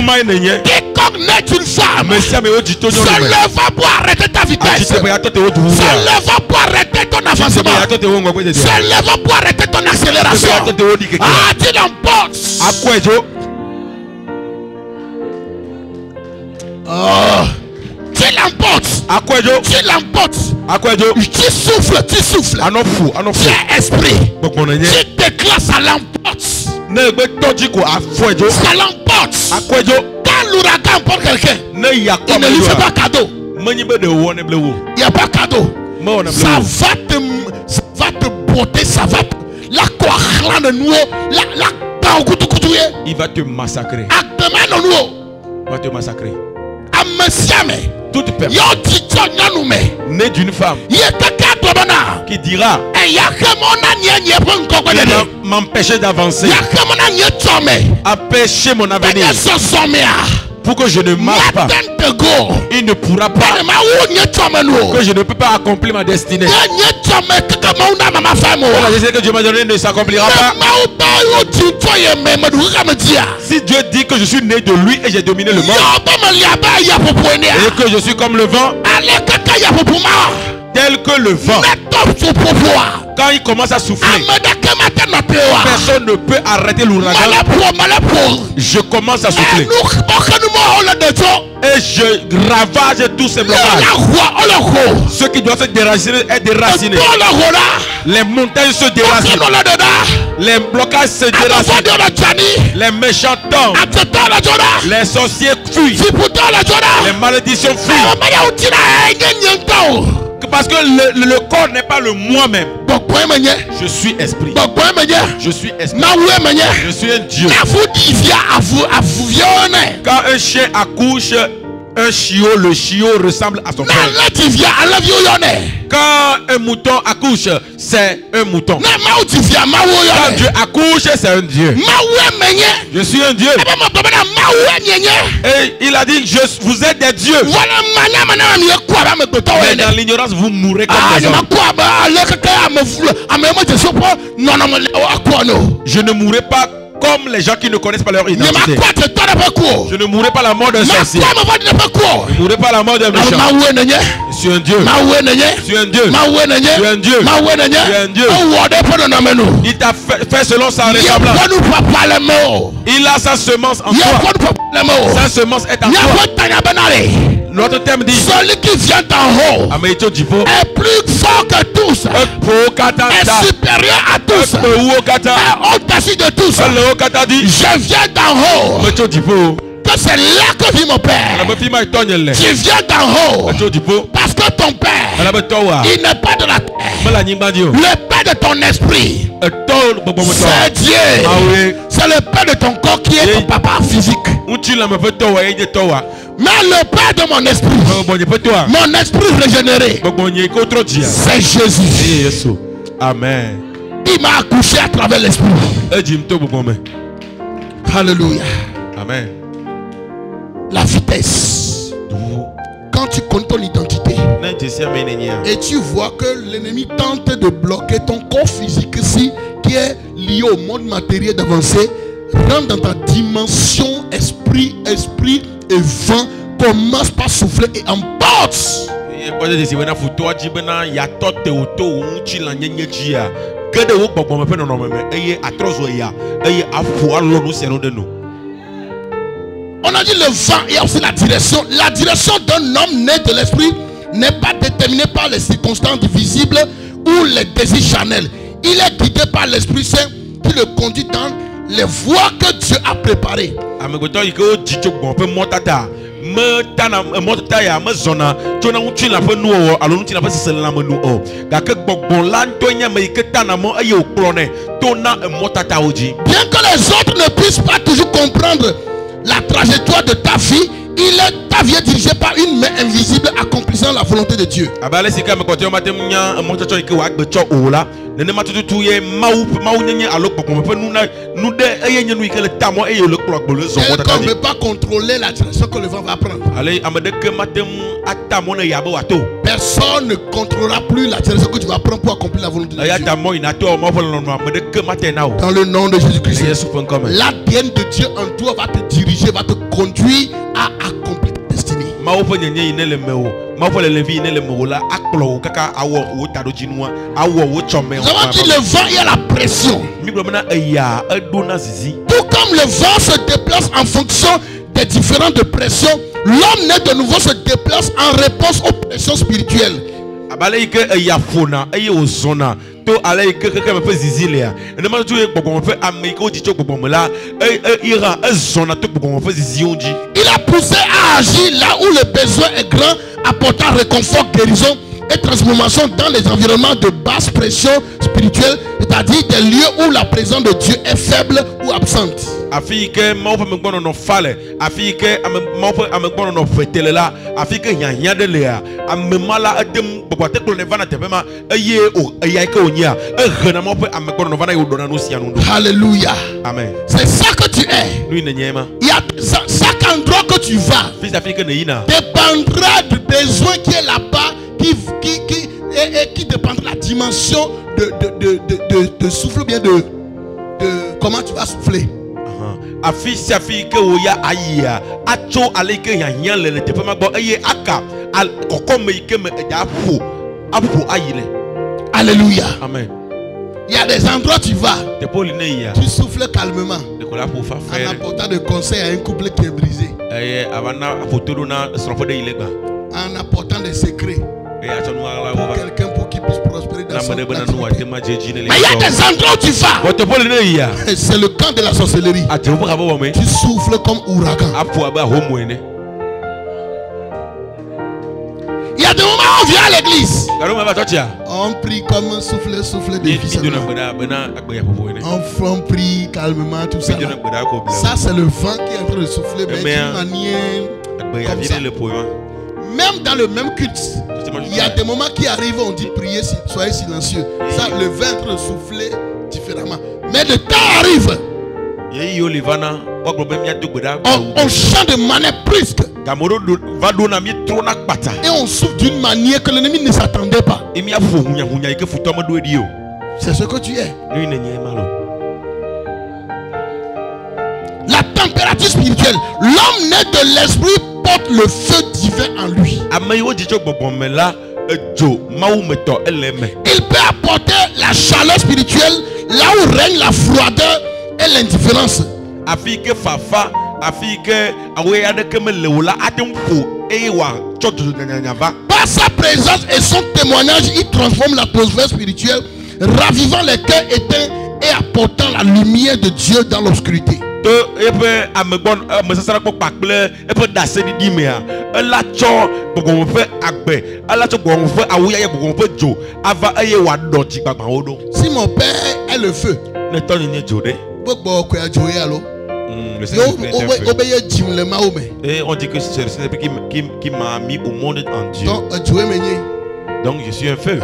Quiconque naît une femme se leva pour arrêter ta vitesse, se leva pour arrêter ton avancement, se leva pour arrêter ton accélération. Ah, tu l'emportes. Oh, tu l'emportes. Tu l'emportes. Tu souffles. Tu es esprit. Tu déclares, ça l'emporte. Ça l'emporte. Quand l'ouragan emporte quelqu'un, il ne lui fait pas cadeau. Il n'y a pas cadeau. Ça va te botter, ça va te... Il va te massacrer. Il va te massacrer. Toute personne née d'une femme qui dira m'empêcher d'avancer, empêcher mon avenir, pour que je ne marche pas, il ne pourra pas, que je ne peux pas accomplir ma destinée. La destinée que Dieu m'a donnée ne s'accomplira pas. Si Dieu dit que je suis né de lui et j'ai dominé le monde, et que je suis comme le vent, tel que le vent, quand il commence à souffler, personne ne peut arrêter l'ouragan. Je commence à souffler et je ravage tous ces blocages. Ceux qui doivent se déraciner est déraciné. Les montagnes se déracinent. Les blocages se déracinent. Les méchants tombent. Les sorciers fuient. Les malédictions fuient. Parce que le corps n'est pas le moi-même. Je suis esprit. Je suis esprit. Je suis un Dieu. Quand un chien accouche un chiot, le chiot ressemble à son père. Quand un mouton accouche, c'est un mouton. Quand Dieu accouche, c'est un Dieu. Je suis un Dieu. Et il a dit, vous êtes des dieux. Mais dans l'ignorance, vous mourrez comme des hommes. Je ne mourrai pas comme les gens qui ne connaissent pas leur identité. Je ne mourrai pas la mort d'un sorcier. Je ne mourrai pas la mort d'un méchant. Je suis un Dieu. Je suis un Dieu. Je suis un Dieu. Je suis un Dieu. Il t'a fait selon sa ressemblance. Il a sa semence en toi. Sa semence est en toi. Notre thème dit, celui qui vient d'en haut est plus fort que tous, est supérieur à tous, est au-dessus de tous. Je viens d'en haut. Que c'est là que vit mon père. Tu viens d'en haut parce que ton père, il n'est pas de la terre. Le père de ton esprit, c'est Dieu. C'est le père de ton corps qui est ton papa physique. Mais le père de mon esprit, mon esprit régénéré, c'est Jésus. Amen. Il m'a accouché à travers l'esprit. Alléluia. Amen. La vitesse. Quand tu connais ton identité et tu vois que l'ennemi tente de bloquer ton corps physique ici, qui est lié au monde matériel d'avancée, rentre dans ta dimension esprit et vent, commence par souffler et emporte. On a dit le vent et aussi la direction. La direction d'un homme né de l'esprit n'est pas déterminée par les circonstances visibles ou les désirs charnels. Il est guidé par l'Esprit Saint qui le conduit dans les voies que Dieu a préparées. Bien que les autres ne puissent pas toujours comprendre la trajectoire de ta vie, ta vie est dirigée par une main invisible accomplissant la volonté de Dieu. Quelqu'un ne peut pas contrôler la direction que le vent va prendre. Personne ne contrôlera plus la direction que tu vas prendre pour accomplir la volonté de Dieu. Dans le nom de Jésus-Christ, l'ADN de Dieu en toi va te diriger, va te conduire à accomplir ta destinée. Nous avons dit le vent, il y a la pression. Tout comme le vent se déplace en fonction des différentes pressions, l'homme né de nouveau se déplace en réponse aux pressions spirituelles. Il a poussé à agir là où le besoin est grand, apportant réconfort, guérison et transformation dans les environnements de basse pression spirituelle, c'est-à-dire des lieux où la présence de Dieu est faible ou absente. Alléluia. Amen. C'est ça que tu es. Il y a chaque endroit que tu vas dépendra du besoin qui est là-bas, qui dépendra de la dimension de souffle, bien de comment tu vas souffler. Alléluia. Amen. Il y a des endroits où tu vas, tu souffles calmement en apportant des conseils à un couple qui est brisé, en apportant des secrets pour quelqu'un pour qu'il puisse prospérer dans son activité. Mais il y a des endroits où tu vas, c'est le camp de la sorcellerie. Tu souffles comme ouragan. Il y a des moments où on vient à l'église, on prie comme un souffle de vie. On prie calmement, tout ça. Ça c'est le vent qui est en train de souffler, mais d'une manière comme ça. Même dans le même culte, il y a des moments qui arrivent, on dit priez, soyez silencieux. Ça, le vent est en train de souffler différemment. Mais le temps arrive, on chante de manière brusque. Et on souffle d'une manière que l'ennemi ne s'attendait pas. C'est ce que tu es. La température spirituelle. L'homme né de l'esprit porte le feu divin en lui. Il peut apporter la chaleur spirituelle là où règne la froideur et l'indifférence. Par sa présence et son témoignage, il transforme l'atmosphère spirituelle, ravivant les cœurs éteints et apportant la lumière de Dieu dans l'obscurité. Si mon père est le feu, et on dit que c'est le Seigneur qui m'a mis au monde en Dieu. Donc je suis un feu.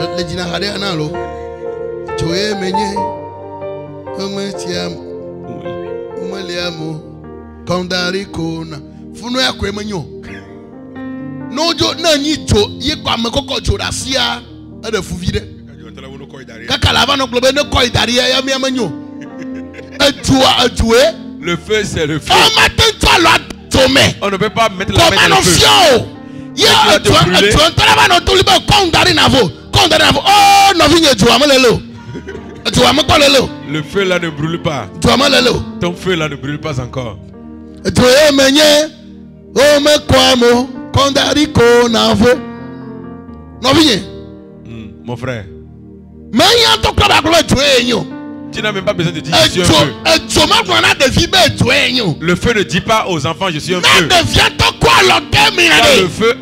Le feu, c'est le feu. On ne peut pas mettre la main dans le feu. Le feu là ne brûle pas. Ton feu là ne brûle pas encore. Mon frère, tu n'as même pas besoin de dire je suis un feu. Le feu ne dit pas aux enfants je suis un feu. Dans le feu,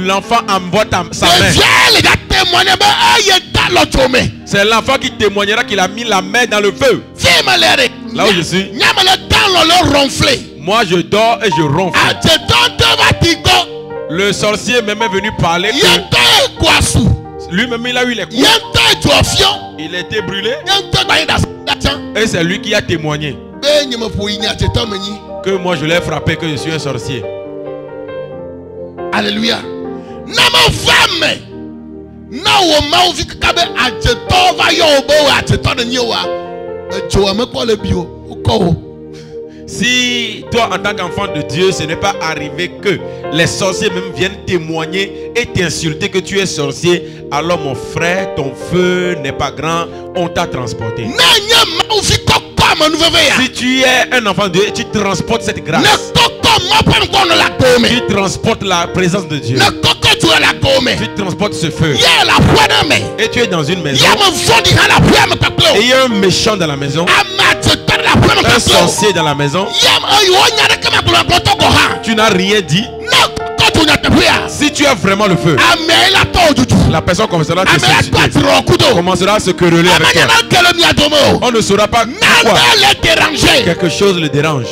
l'enfant envoie sa main. C'est l'enfant qui témoignera qu'il a mis la main dans le feu. Là où je suis, Moi je dors et je ronfle. Le sorcier même est venu parler que lui-même il a eu les coups. Il a été brûlé. Et c'est lui qui a témoigné que moi je l'ai frappé, que je suis un sorcier. Alléluia. Si toi en tant qu'enfant de Dieu, ce n'est pas arrivé que les sorciers même viennent témoigner et t'insulter que tu es sorcier, alors mon frère, ton feu n'est pas grand, on t'a transporté. Si tu es un enfant de Dieu, tu transportes cette grâce. Tu transportes la présence de Dieu. Tu transportes ce feu. Et tu es dans une maison. Et il y a un méchant dans la maison. Un sorcier dans la maison. Tu n'as rien dit. Si tu as vraiment le feu, la personne commencera à se quereller avec toi. On ne saura pas pourquoi quelque chose le dérange.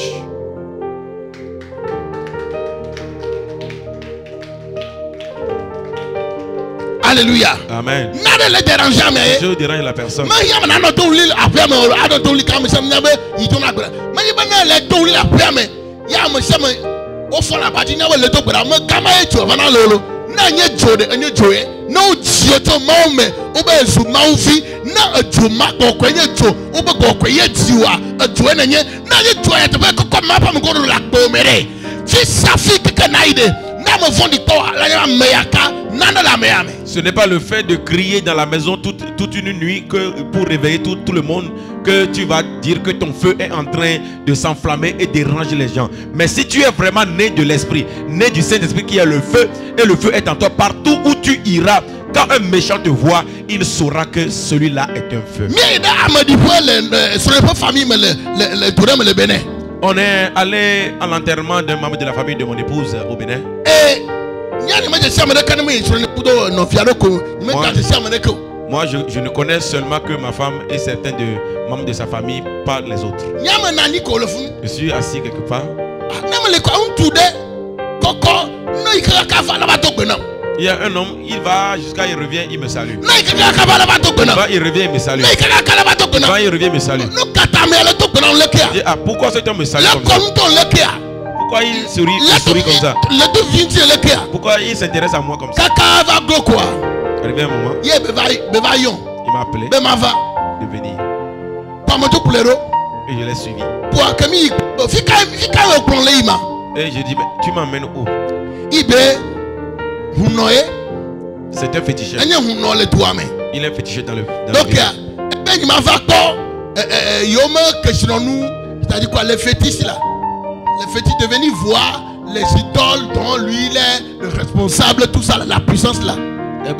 Alléluia. Amen. Je dérange la personne. Ce n'est pas le fait de crier dans la maison toute une nuit que pour réveiller tout le monde que tu vas dire que ton feu est en train de s'enflammer et déranger les gens. Mais si tu es vraiment né de l'esprit, né du Saint-Esprit qui est le feu, et le feu est en toi, partout où tu iras, quand un méchant te voit, il saura que celui-là est un feu. On est allé à l'enterrement d'un membre de la famille de mon épouse au Bénin. Moi, je ne connais seulement que ma femme et certains membres de sa famille, pas les autres. Je suis assis quelque part. Il y a un homme, il va jusqu'à, il revient, il me salue. Il va, il revient, il me salue. Il va, il revient, il me salue. Je dis, ah, pourquoi cet homme me salue comme ça? Pourquoi il sourit comme ça? Pourquoi il s'intéresse à moi comme ça? Arrivé un moment, il m'a appelé de venir. Et je l'ai suivi. Et j'ai dit, mais tu m'emmènes où? C'est un féticheur. Il est un féticheur dans le c'est-à-dire quoi, les fétiches là. Les fétiches devenus voir les idoles dont lui il est le responsable, tout ça, la puissance là. Il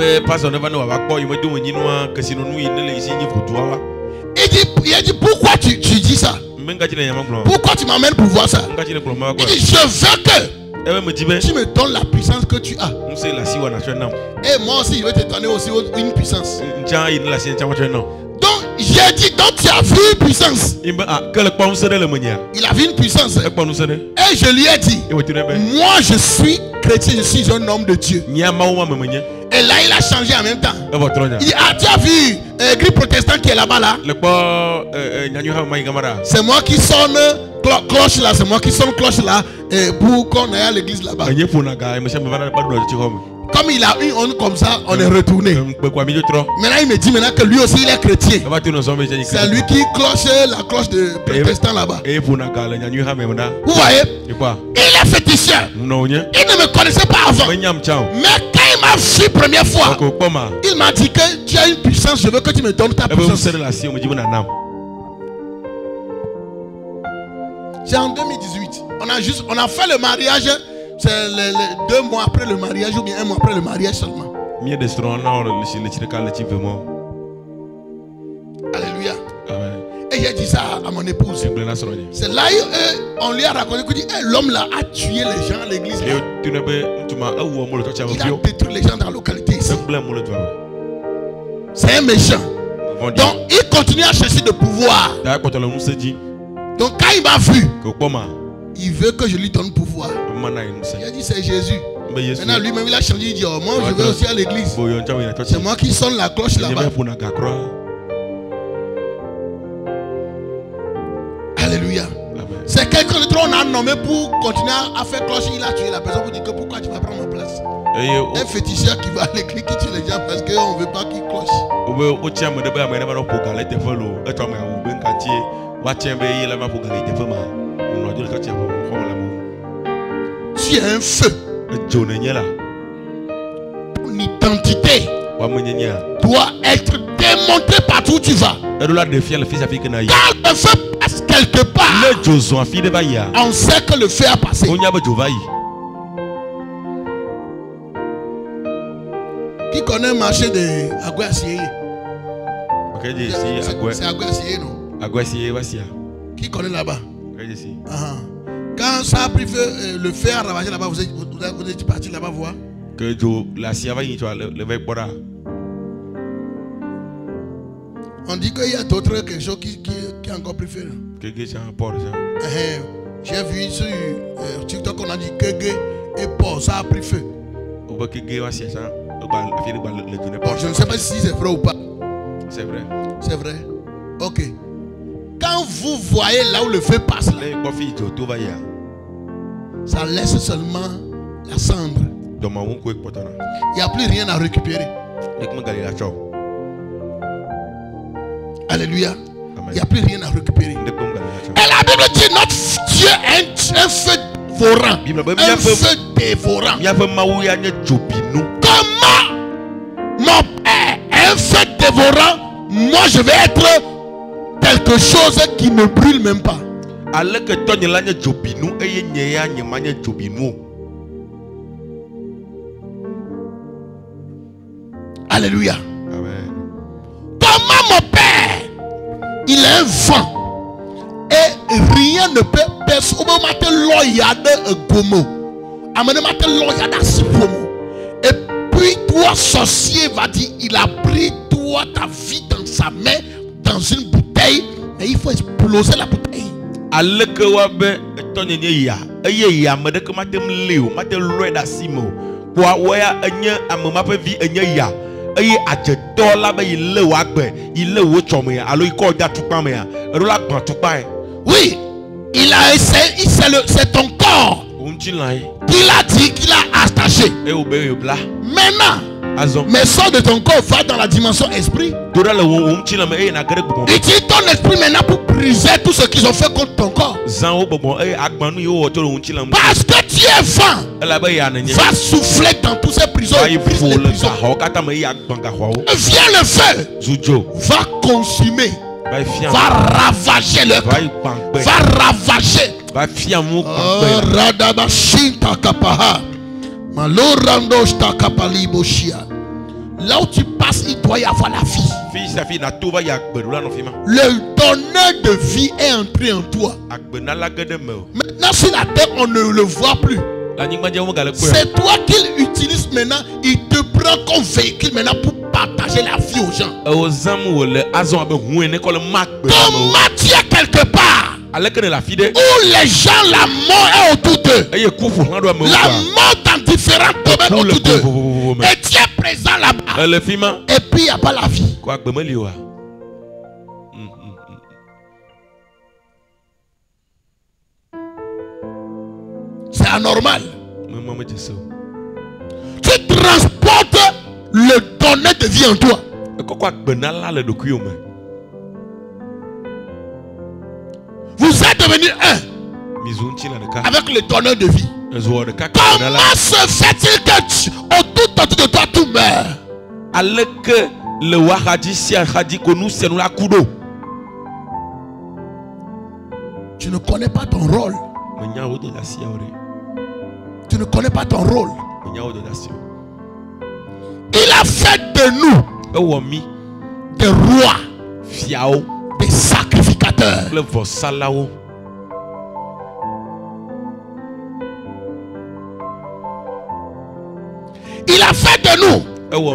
dit pourquoi tu dis ça? Pourquoi tu m'amènes pour voir ça? Il dit je veux que tu me donnes la puissance que tu as. Et moi aussi je vais te donner aussi une puissance. Donc j'ai dit, donc tu as vu une puissance. Il a vu une puissance. Et je lui ai dit, moi je suis chrétien, je suis un homme de Dieu. Et là il a changé en même temps. Il dit, ah, tu as vu l'église protestante qui est là-bas là? C'est moi qui sonne cloche là, c'est moi qui sonne cloche là pour qu'on aille à l'église là-bas. Comme il a eu une comme ça, on est retourné. Maintenant il me dit maintenant que lui aussi il est chrétien. C'est lui qui cloche la cloche de protestant là-bas. Vous voyez? Il est féticheur. Il ne me connaissait pas avant. Mais quand il m'a vu première fois, il m'a dit que tu as une puissance, je veux que tu me donnes ta puissance. C'est en 2018. On a fait le mariage. C'est 2 mois après le mariage ou bien 1 mois après le mariage seulement. Alléluia. Amen. Et j'ai dit ça à mon épouse. C'est là on lui a raconté que l'homme là a tué les gens à l'église. Il a détruit les gens dans la localité ici. C'est un méchant. Donc il continue à chercher de pouvoir. Donc quand il m'a vu, il veut que je lui donne pouvoir. Il a dit c'est Jésus. Maintenant lui-même il a changé, il dit oh, moi je vais aussi à l'église. C'est moi qui sonne la cloche là-bas. Alléluia. C'est quelqu'un d'autre on a nommé pour continuer à faire cloche. Il a tué la personne pour dire que pourquoi tu vas prendre ma place. Un féticheur qui va à l'église qui tue les gens parce qu'on ne veut pas qu'il cloche. Tu es un feu. Ton identité doit être démontrée partout où tu vas. Quand le feu passe quelque part, on sait que le feu a passé. Qui connaît le marché de Aguassié? C'est Aguassié, non? Qui connaît là-bas? Quand ça a pris feu, le feu a ravagé là-bas, vous êtes parti là-bas voir? On dit qu'il y a d'autres quelque chose qui a encore plus feu. J'ai vu sur TikTok qu'on a dit que et Paul, ça a pris feu. Bon, je ne sais pas si c'est vrai ou pas. C'est vrai. C'est vrai. Ok. Quand vous voyez là où le feu passe, là, ça laisse seulement la cendre. Il n'y a plus rien à récupérer. Alléluia. Il n'y a plus rien à récupérer. Et la Bible dit notre Dieu est un feu dévorant. Un feu dévorant. Comment mon père est un feu dévorant, moi je vais être quelque chose qui ne brûle même pas. Alléluia. Amen. Comment mon père, il est un vent et rien ne peut percer. Et puis toi sorcier va dire il a pris toi ta vie dans sa main dans une bouteille et il faut exploser la bouteille. Oui, il a essayé, c'est ton corps qu'il a dit qu'il a attaché. Maintenant, mais sort de ton corps, va dans la dimension esprit. Utilise ton esprit maintenant pour briser tout ce qu'ils ont fait contre ton corps. Parce que tu es vent, va souffler dans toutes ces prisons. Viens le feu, va consumer, va ravager le corps, va ravager. Là où tu passes, il doit y avoir la vie. Le donneur de vie est entré en toi. Maintenant sur la terre, on ne le voit plus. C'est toi qu'il utilise maintenant. Il te prend comme véhicule maintenant pour partager la vie aux gens. Comment tu es quelque part où les gens, la mort est autour d'eux. La mort dans différents domaines autour d'eux. Et tu es présent là-bas. Et puis il n'y a pas la vie. C'est anormal. Tu transportes le donneur de vie en toi. Vous êtes devenu un avec le donneur de vie. Comment se fait-il que autour de toi tout meurt? Tu ne connais pas ton rôle. Tu ne connais pas ton rôle. Il a fait de nous des rois, des sacrificateurs. Il a fait de nous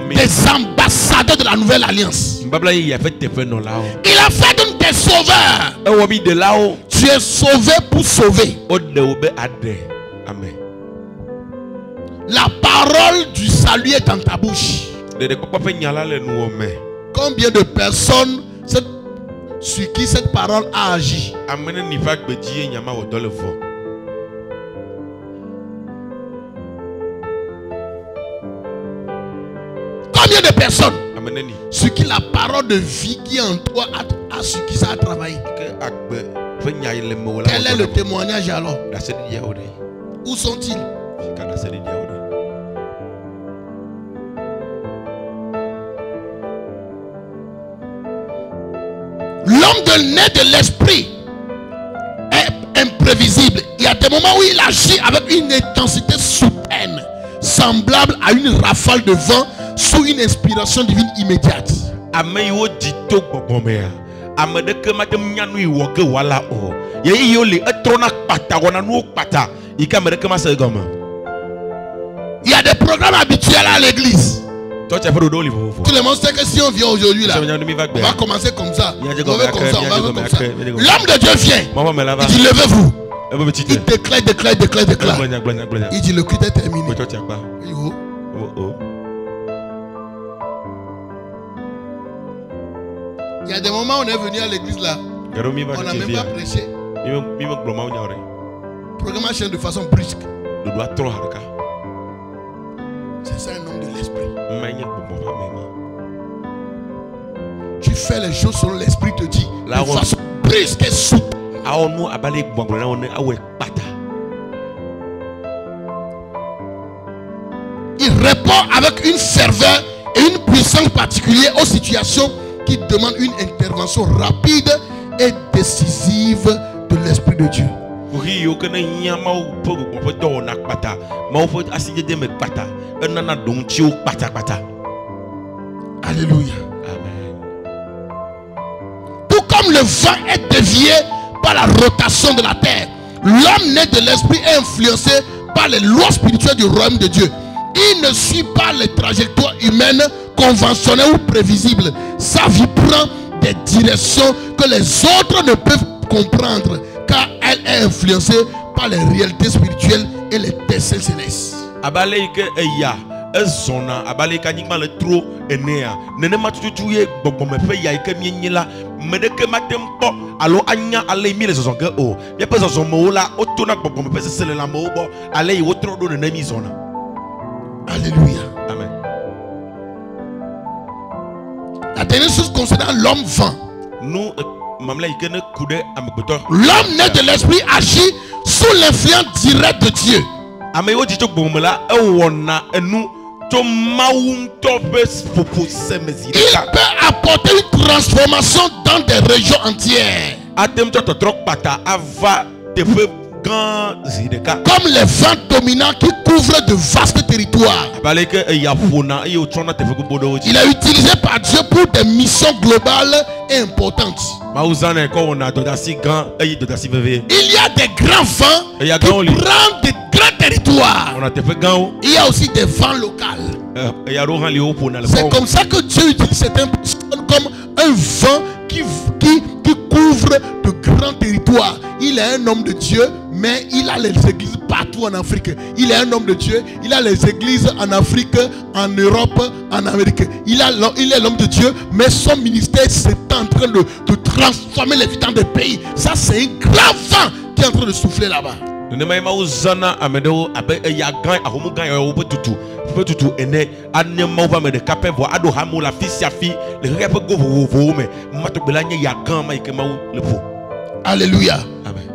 des ambassadeurs de la nouvelle alliance. Il a fait de nous t'es sauveur. Tu es sauvé pour sauver. Amen. La parole du salut est dans ta bouche. Combien de personnes sur qui cette parole a agi? Combien de personnes sur qui la parole de vie qui est en toi a sur qui ça a travaillé? Quel est le témoignage alors? Où sont-ils? L'homme né de l'esprit est imprévisible. Il y a des moments où il agit avec une intensité soudaine, semblable à une rafale de vent sous une inspiration divine immédiate. Il y a des programmes habituels à l'église. Tout le monde sait que si on vient aujourd'hui là, on va commencer comme ça. On va faire comme ça, on va faire comme ça. L'homme de Dieu vient. Il dit levez-vous. Il déclare. Il dit le culte est terminé. Il y a des moments où on est venu à l'église là, on n'a même pas prêché. Programme a changé de façon brusque. C'est ça un homme de l'esprit. Tu fais les choses selon l'esprit te dit de façon brusque et souple. Il répond avec une ferveur et une puissance particulière aux situations qui demandent une intervention rapide et décisive de l'Esprit de Dieu. Alléluia. Amen. Tout comme le vent est dévié par la rotation de la terre, l'homme né de l'esprit est influencé par les lois spirituelles du royaume de Dieu. Il ne suit pas les trajectoires humaines conventionnelles ou prévisibles. Sa vie prend des directions que les autres ne peuvent comprendre, car elle est influencée par les réalités spirituelles et les desseins célestes. Alléluia. Amen. La dernière chose concernant l'homme vent. L'homme né de l'esprit agit sous l'influence directe de Dieu. Il peut apporter une transformation dans des régions entières. Comme les vents dominants qui couvrent de vastes territoires. Il est utilisé par Dieu pour des missions globales et importantes. Il y a des grands vents qui prennent des grands territoires. Il y a aussi des vents locaux. C'est comme ça que Dieu utilise certaines personnes comme un vent qui couvre de grands territoires. Il est un homme de Dieu, mais il a les églises partout en Afrique. Il est un homme de Dieu, il a les églises en Afrique, en Europe, en Amérique. Il est l'homme de Dieu, mais son ministère c'est en train de transformer les vies dans des pays. Ça c'est un grand vent qui est en train de souffler là-bas. Alléluia. Amen.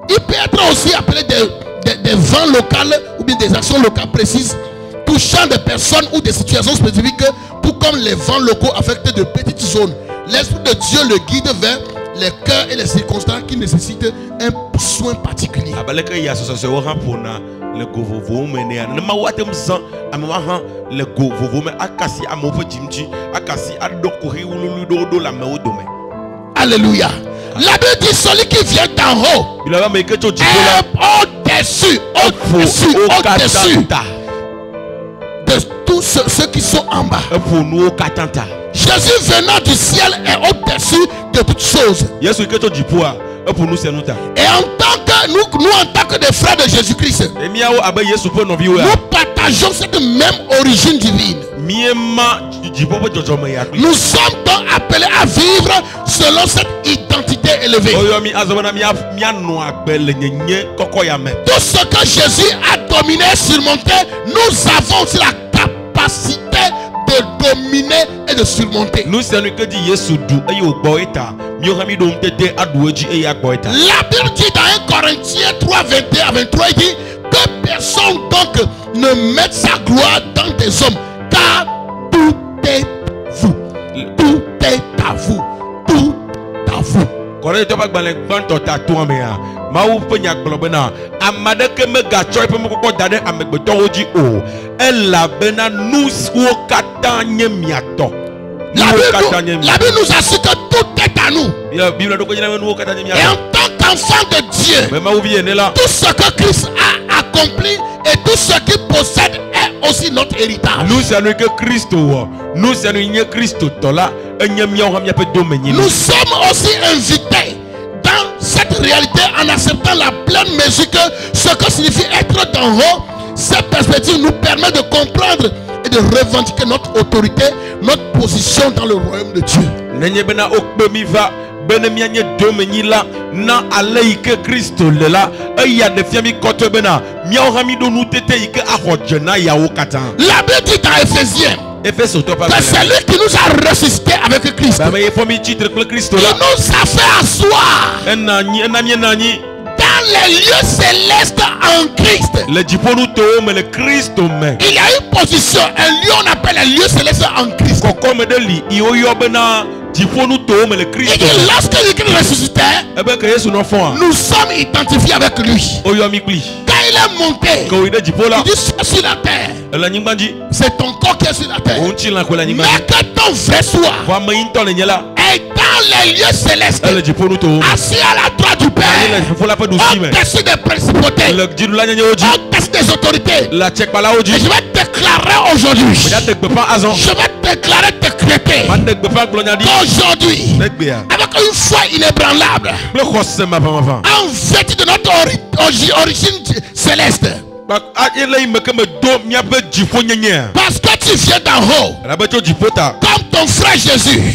Il peut être aussi appelé des vents locaux ou bien des actions locales précises touchant des personnes ou des situations spécifiques, tout comme les vents locaux affectent de petites zones. L'Esprit de Dieu le guide vers les cœurs et les circonstances qui nécessitent un soin particulier. Alléluia. La Bible dit celui qui vient d'en haut est au-dessus de nous ceux qui sont en bas. Jésus venant du ciel est au-dessus de toutes choses. Et en tant que nous en tant que des frères de Jésus-Christ, nous partageons cette même origine divine. Nous sommes donc appelés à vivre selon cette identité élevée. Tout ce que Jésus a dominé et surmonté, nous avons aussi la capacité de dominer et de surmonter. La Bible dit dans 1 Corinthiens 3, 21 à 23, il dit que personne donc ne mette sa gloire dans des hommes, car tout est vous. Tout est à vous. Tout est à vous. La Bible nous assure que tout est à nous. Et en tant qu'enfant de Dieu, tout ce que Christ a accompli et tout ce qu'il possède est aussi notre héritage. Nous sommes aussi invités dans cette réalité en acceptant la pleine mesure que ce que signifie être d'en haut. Cette perspective nous permet de comprendre et de revendiquer notre autorité, notre position dans le royaume de Dieu. La Bible dit dans Éphésiens que celui qui nous a ressuscité avec Christ, il nous a fait asseoir dans les lieux célestes en Christ. Il y a une position, un lieu on appelle les lieux célestes en Christ. Et lorsque il est ressuscité, nous sommes identifiés avec lui. Quand il est monté, il dit sur la terre. C'est ton corps qui est sur la terre. Mais que ton vrai soit est dans les lieux célestes, assis à la droite du Père, au-dessus des principautés, au-dessus des autorités. Et je vais déclarer aujourd'hui, je vais déclarer, décréter qu'aujourd'hui, avec une foi inébranlable, en vertu de notre origine céleste, parce que tu viens d'en haut, comme ton frère Jésus, et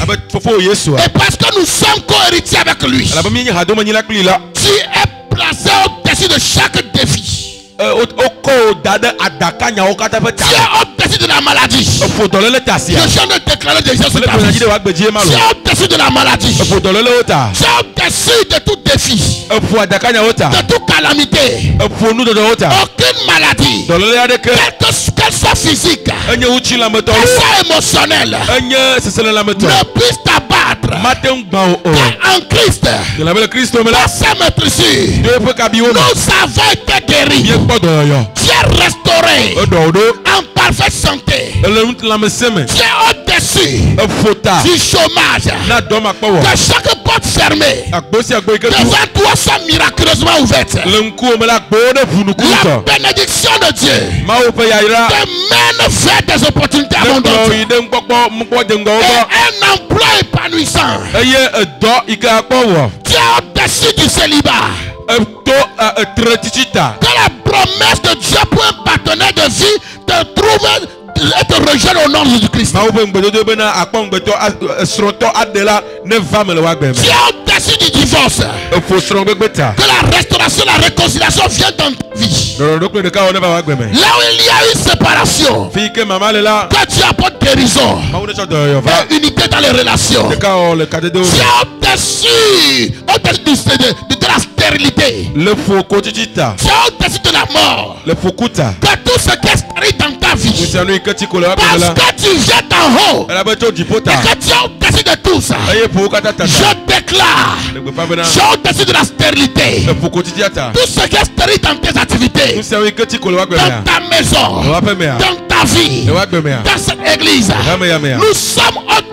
parce que nous sommes co-héritiers avec lui, tu es placé au-dessus de chaque défi. Tu es au-dessus de la maladie. Je viens de déclarer déjà sur ta vie. Tu es au-dessus de la maladie. Tu es au-dessus de tout défi, de toute calamité. Aucune maladie, qu'elle soit physique, qu'elle soit émotionnelle, ne puisse t'abattre. En Christ, par sa maîtrise, nous avons été guéris. Tu es restauré en parfaite santé. Tu es au-dessus du chômage. Que chaque porte fermée devant toi soit miraculeusement ouverte. La bénédiction de Dieu te mène vers des opportunités abondantes et un emploi épanouissant. Tu es au-dessus du célibat. Que la promesse de Dieu pour un partenaire de vie te trouve et te rejoindre au nom de Jésus-Christ. Tu es au-dessus du divorce. Que la restauration, la réconciliation vienne dans ta vie. Là où il y a une séparation, que Dieu apporte guérison et unité dans les relations. Tu es au-dessus de la stérilité. Tu es au-dessus de la mort. Que tout ce qui est stérile dans ta vie, parce que tu viens d'en haut et que tu es au-dessus de tout ça, je déclare, je suis au-dessus de la stérilité. Tout ce qui est stérile dans tes activités, dans ta maison, dans ta vie, dans cette église, nous sommes au-dessus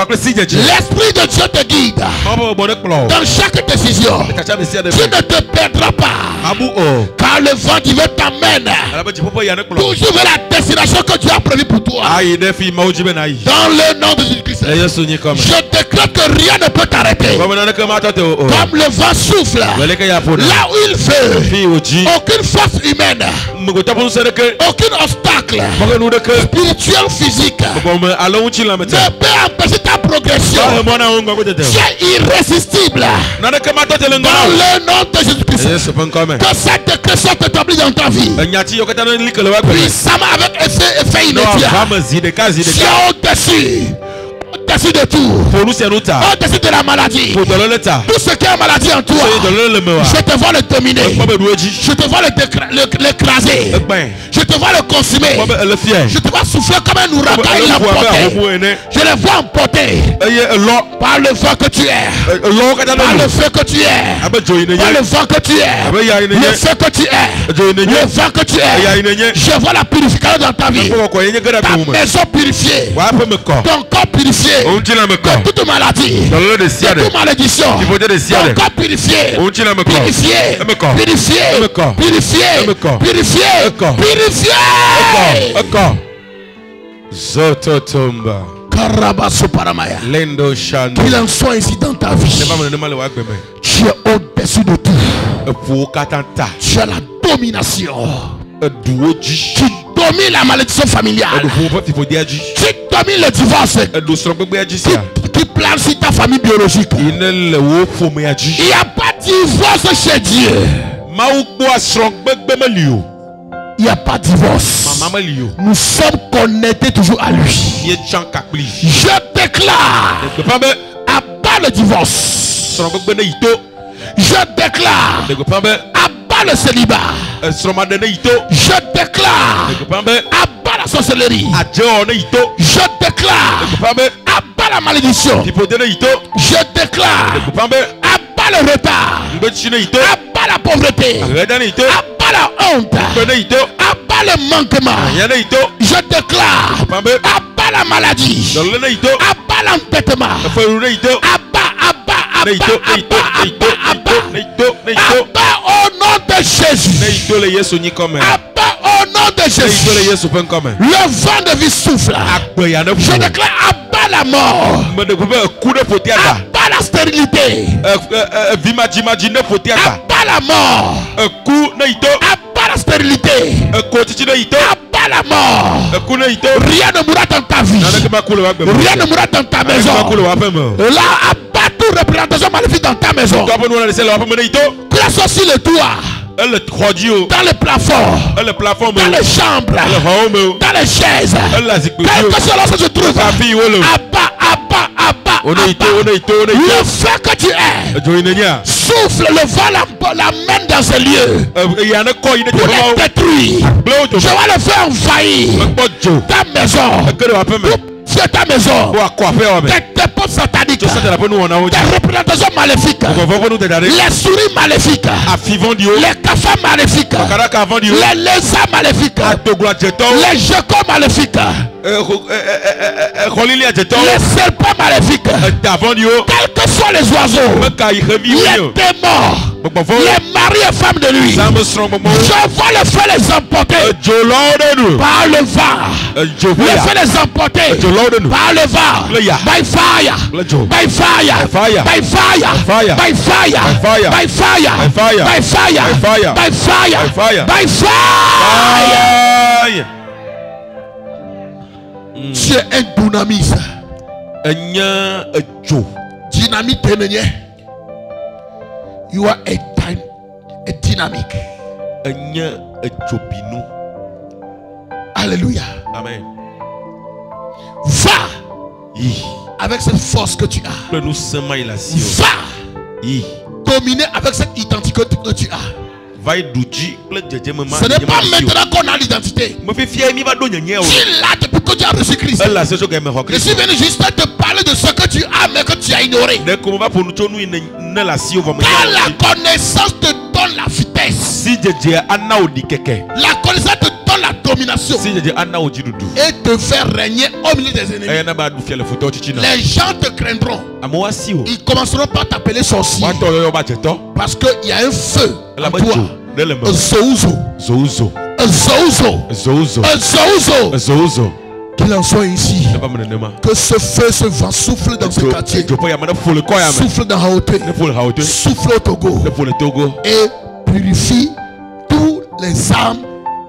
L'Esprit de Dieu te guide dans chaque décision. Tu ne te perdras pas. Car le vent qui veut t'amène toujours vers la destination que Dieu a prévue pour toi. Dans le nom de Jésus-Christ, je déclare que rien ne peut t'arrêter. Comme le vent souffle, là où il veut, aucune force humaine, aucun obstacle spirituel, physique ne peut empêcher ta progression. Tu es irrésistible. Dans le nom de Jésus-Christ, que cette décrétion t'établit dans ta vie puissamment avec effet immédiat. Tu es au-dessus de tout, au-dessus de la maladie. Tout ce qui est maladie en toi, je te vois le dominer, je te vois l'écraser, je te vois le consumer, je te vois souffler comme un ouragan et l'emporter. Je le vois emporter par le vent que tu es, par le feu que tu es, par le vent que tu es, le feu que tu es, le vent que tu es. Je vois la purification dans ta vie, ta maison purifiée, ton corps purifié. Toute maladie, toute malédiction, ton corps purifié, purifié, purifié, purifié, purifié, purifié. Zototomba. Karabasoparamaya. Lendo Shanda. Qu'il en soit ici dans ta vie. Tu es au-dessus de tout. Tu as la domination. Tu domines la malédiction familiale. Tu domines le divorce qui plane sur ta famille biologique. Il n'y a pas de divorce chez Dieu. Il n'y a pas de divorce. Nous sommes connectés toujours à lui. Je déclare à bas le divorce. Je déclare à bas le célibat. Je déclare à bas la sorcellerie. Je déclare à bas la malédiction. Je déclare à bas le retard, à bas la pauvreté, à bas la honte, à bas le manquement. Je déclare à bas la maladie, à bas l'entêtement, à bas au nom de Jésus. À bas au nom de Jésus. Le vent de vie souffle. Je déclare à bas la mort, à bas la stérilité, à bas la mort, à bas la stérilité, à bas la mort. Rien ne mourra dans ta vie, rien ne mourra dans ta maison. Là, à bas toute représentation maléfique dans ta maison, que ce soit sur le toit, dans le plafond, dans les chambres, dans les chaises, quel que soit là où se trouve, à bas, le feu que tu es, souffle le vent, l'amène dans ce lieu pour les détruire. Je vois le feu envahir ta maison, pour ta maison, tes portes sataniques, tes représentations maléfiques, les souris maléfiques, les cafards maléfiques, les lézards maléfiques, les geckos maléfiques, les serpents maléfiques, quels que soient les oiseaux, les démons, les maris et femmes de lui, je vois le feu les emporter par le vent, le feu les emporter par le vent, by fire, by fire, by fire, by fire, by fire, by fire, by fire, by fire. Tu es un dynamisme. Dynamique téménier. You are a dynamic. Alléluia. Amen. Va avec cette force que tu as. Va dominer avec cette identité que tu as. Ce n'est pas maintenant qu'on a l'identité. Tu l'as depuis que tu as reçu Christ. Je suis venu juste te parler de ce que tu as mais que tu as ignoré. Car la connaissance te donne la vitesse. La connaissance te donne la domination. alimentation et te faire régner au milieu des ennemis, les gens te craindront. Ils commenceront par t'appeler sorcier. Parce qu'il y a un feu en toi. Zouzo. Qu'il en soit ici. Que ce feu se souffle dans ce quartier. Souffle dans Haoté. Souffle au Togo. Et purifie tous les âmes,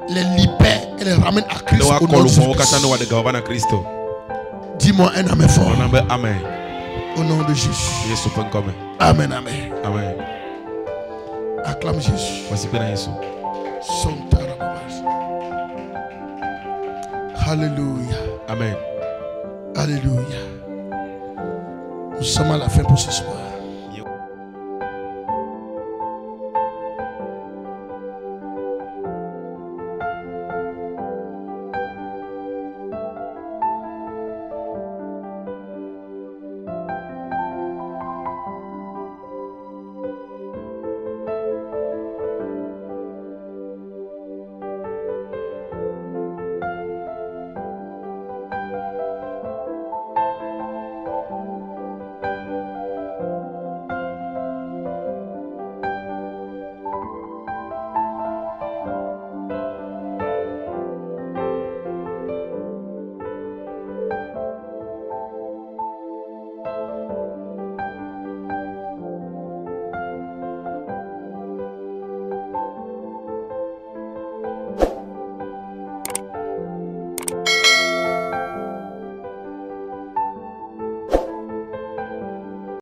les libère et les ramène à Christ au nom de Christ. Dis-moi un amen fort. Amen. Au nom de Jésus. Amen, amen. Amen. Acclame Jésus. Alléluia. Amen. Alléluia. Nous sommes à la fin pour ce soir.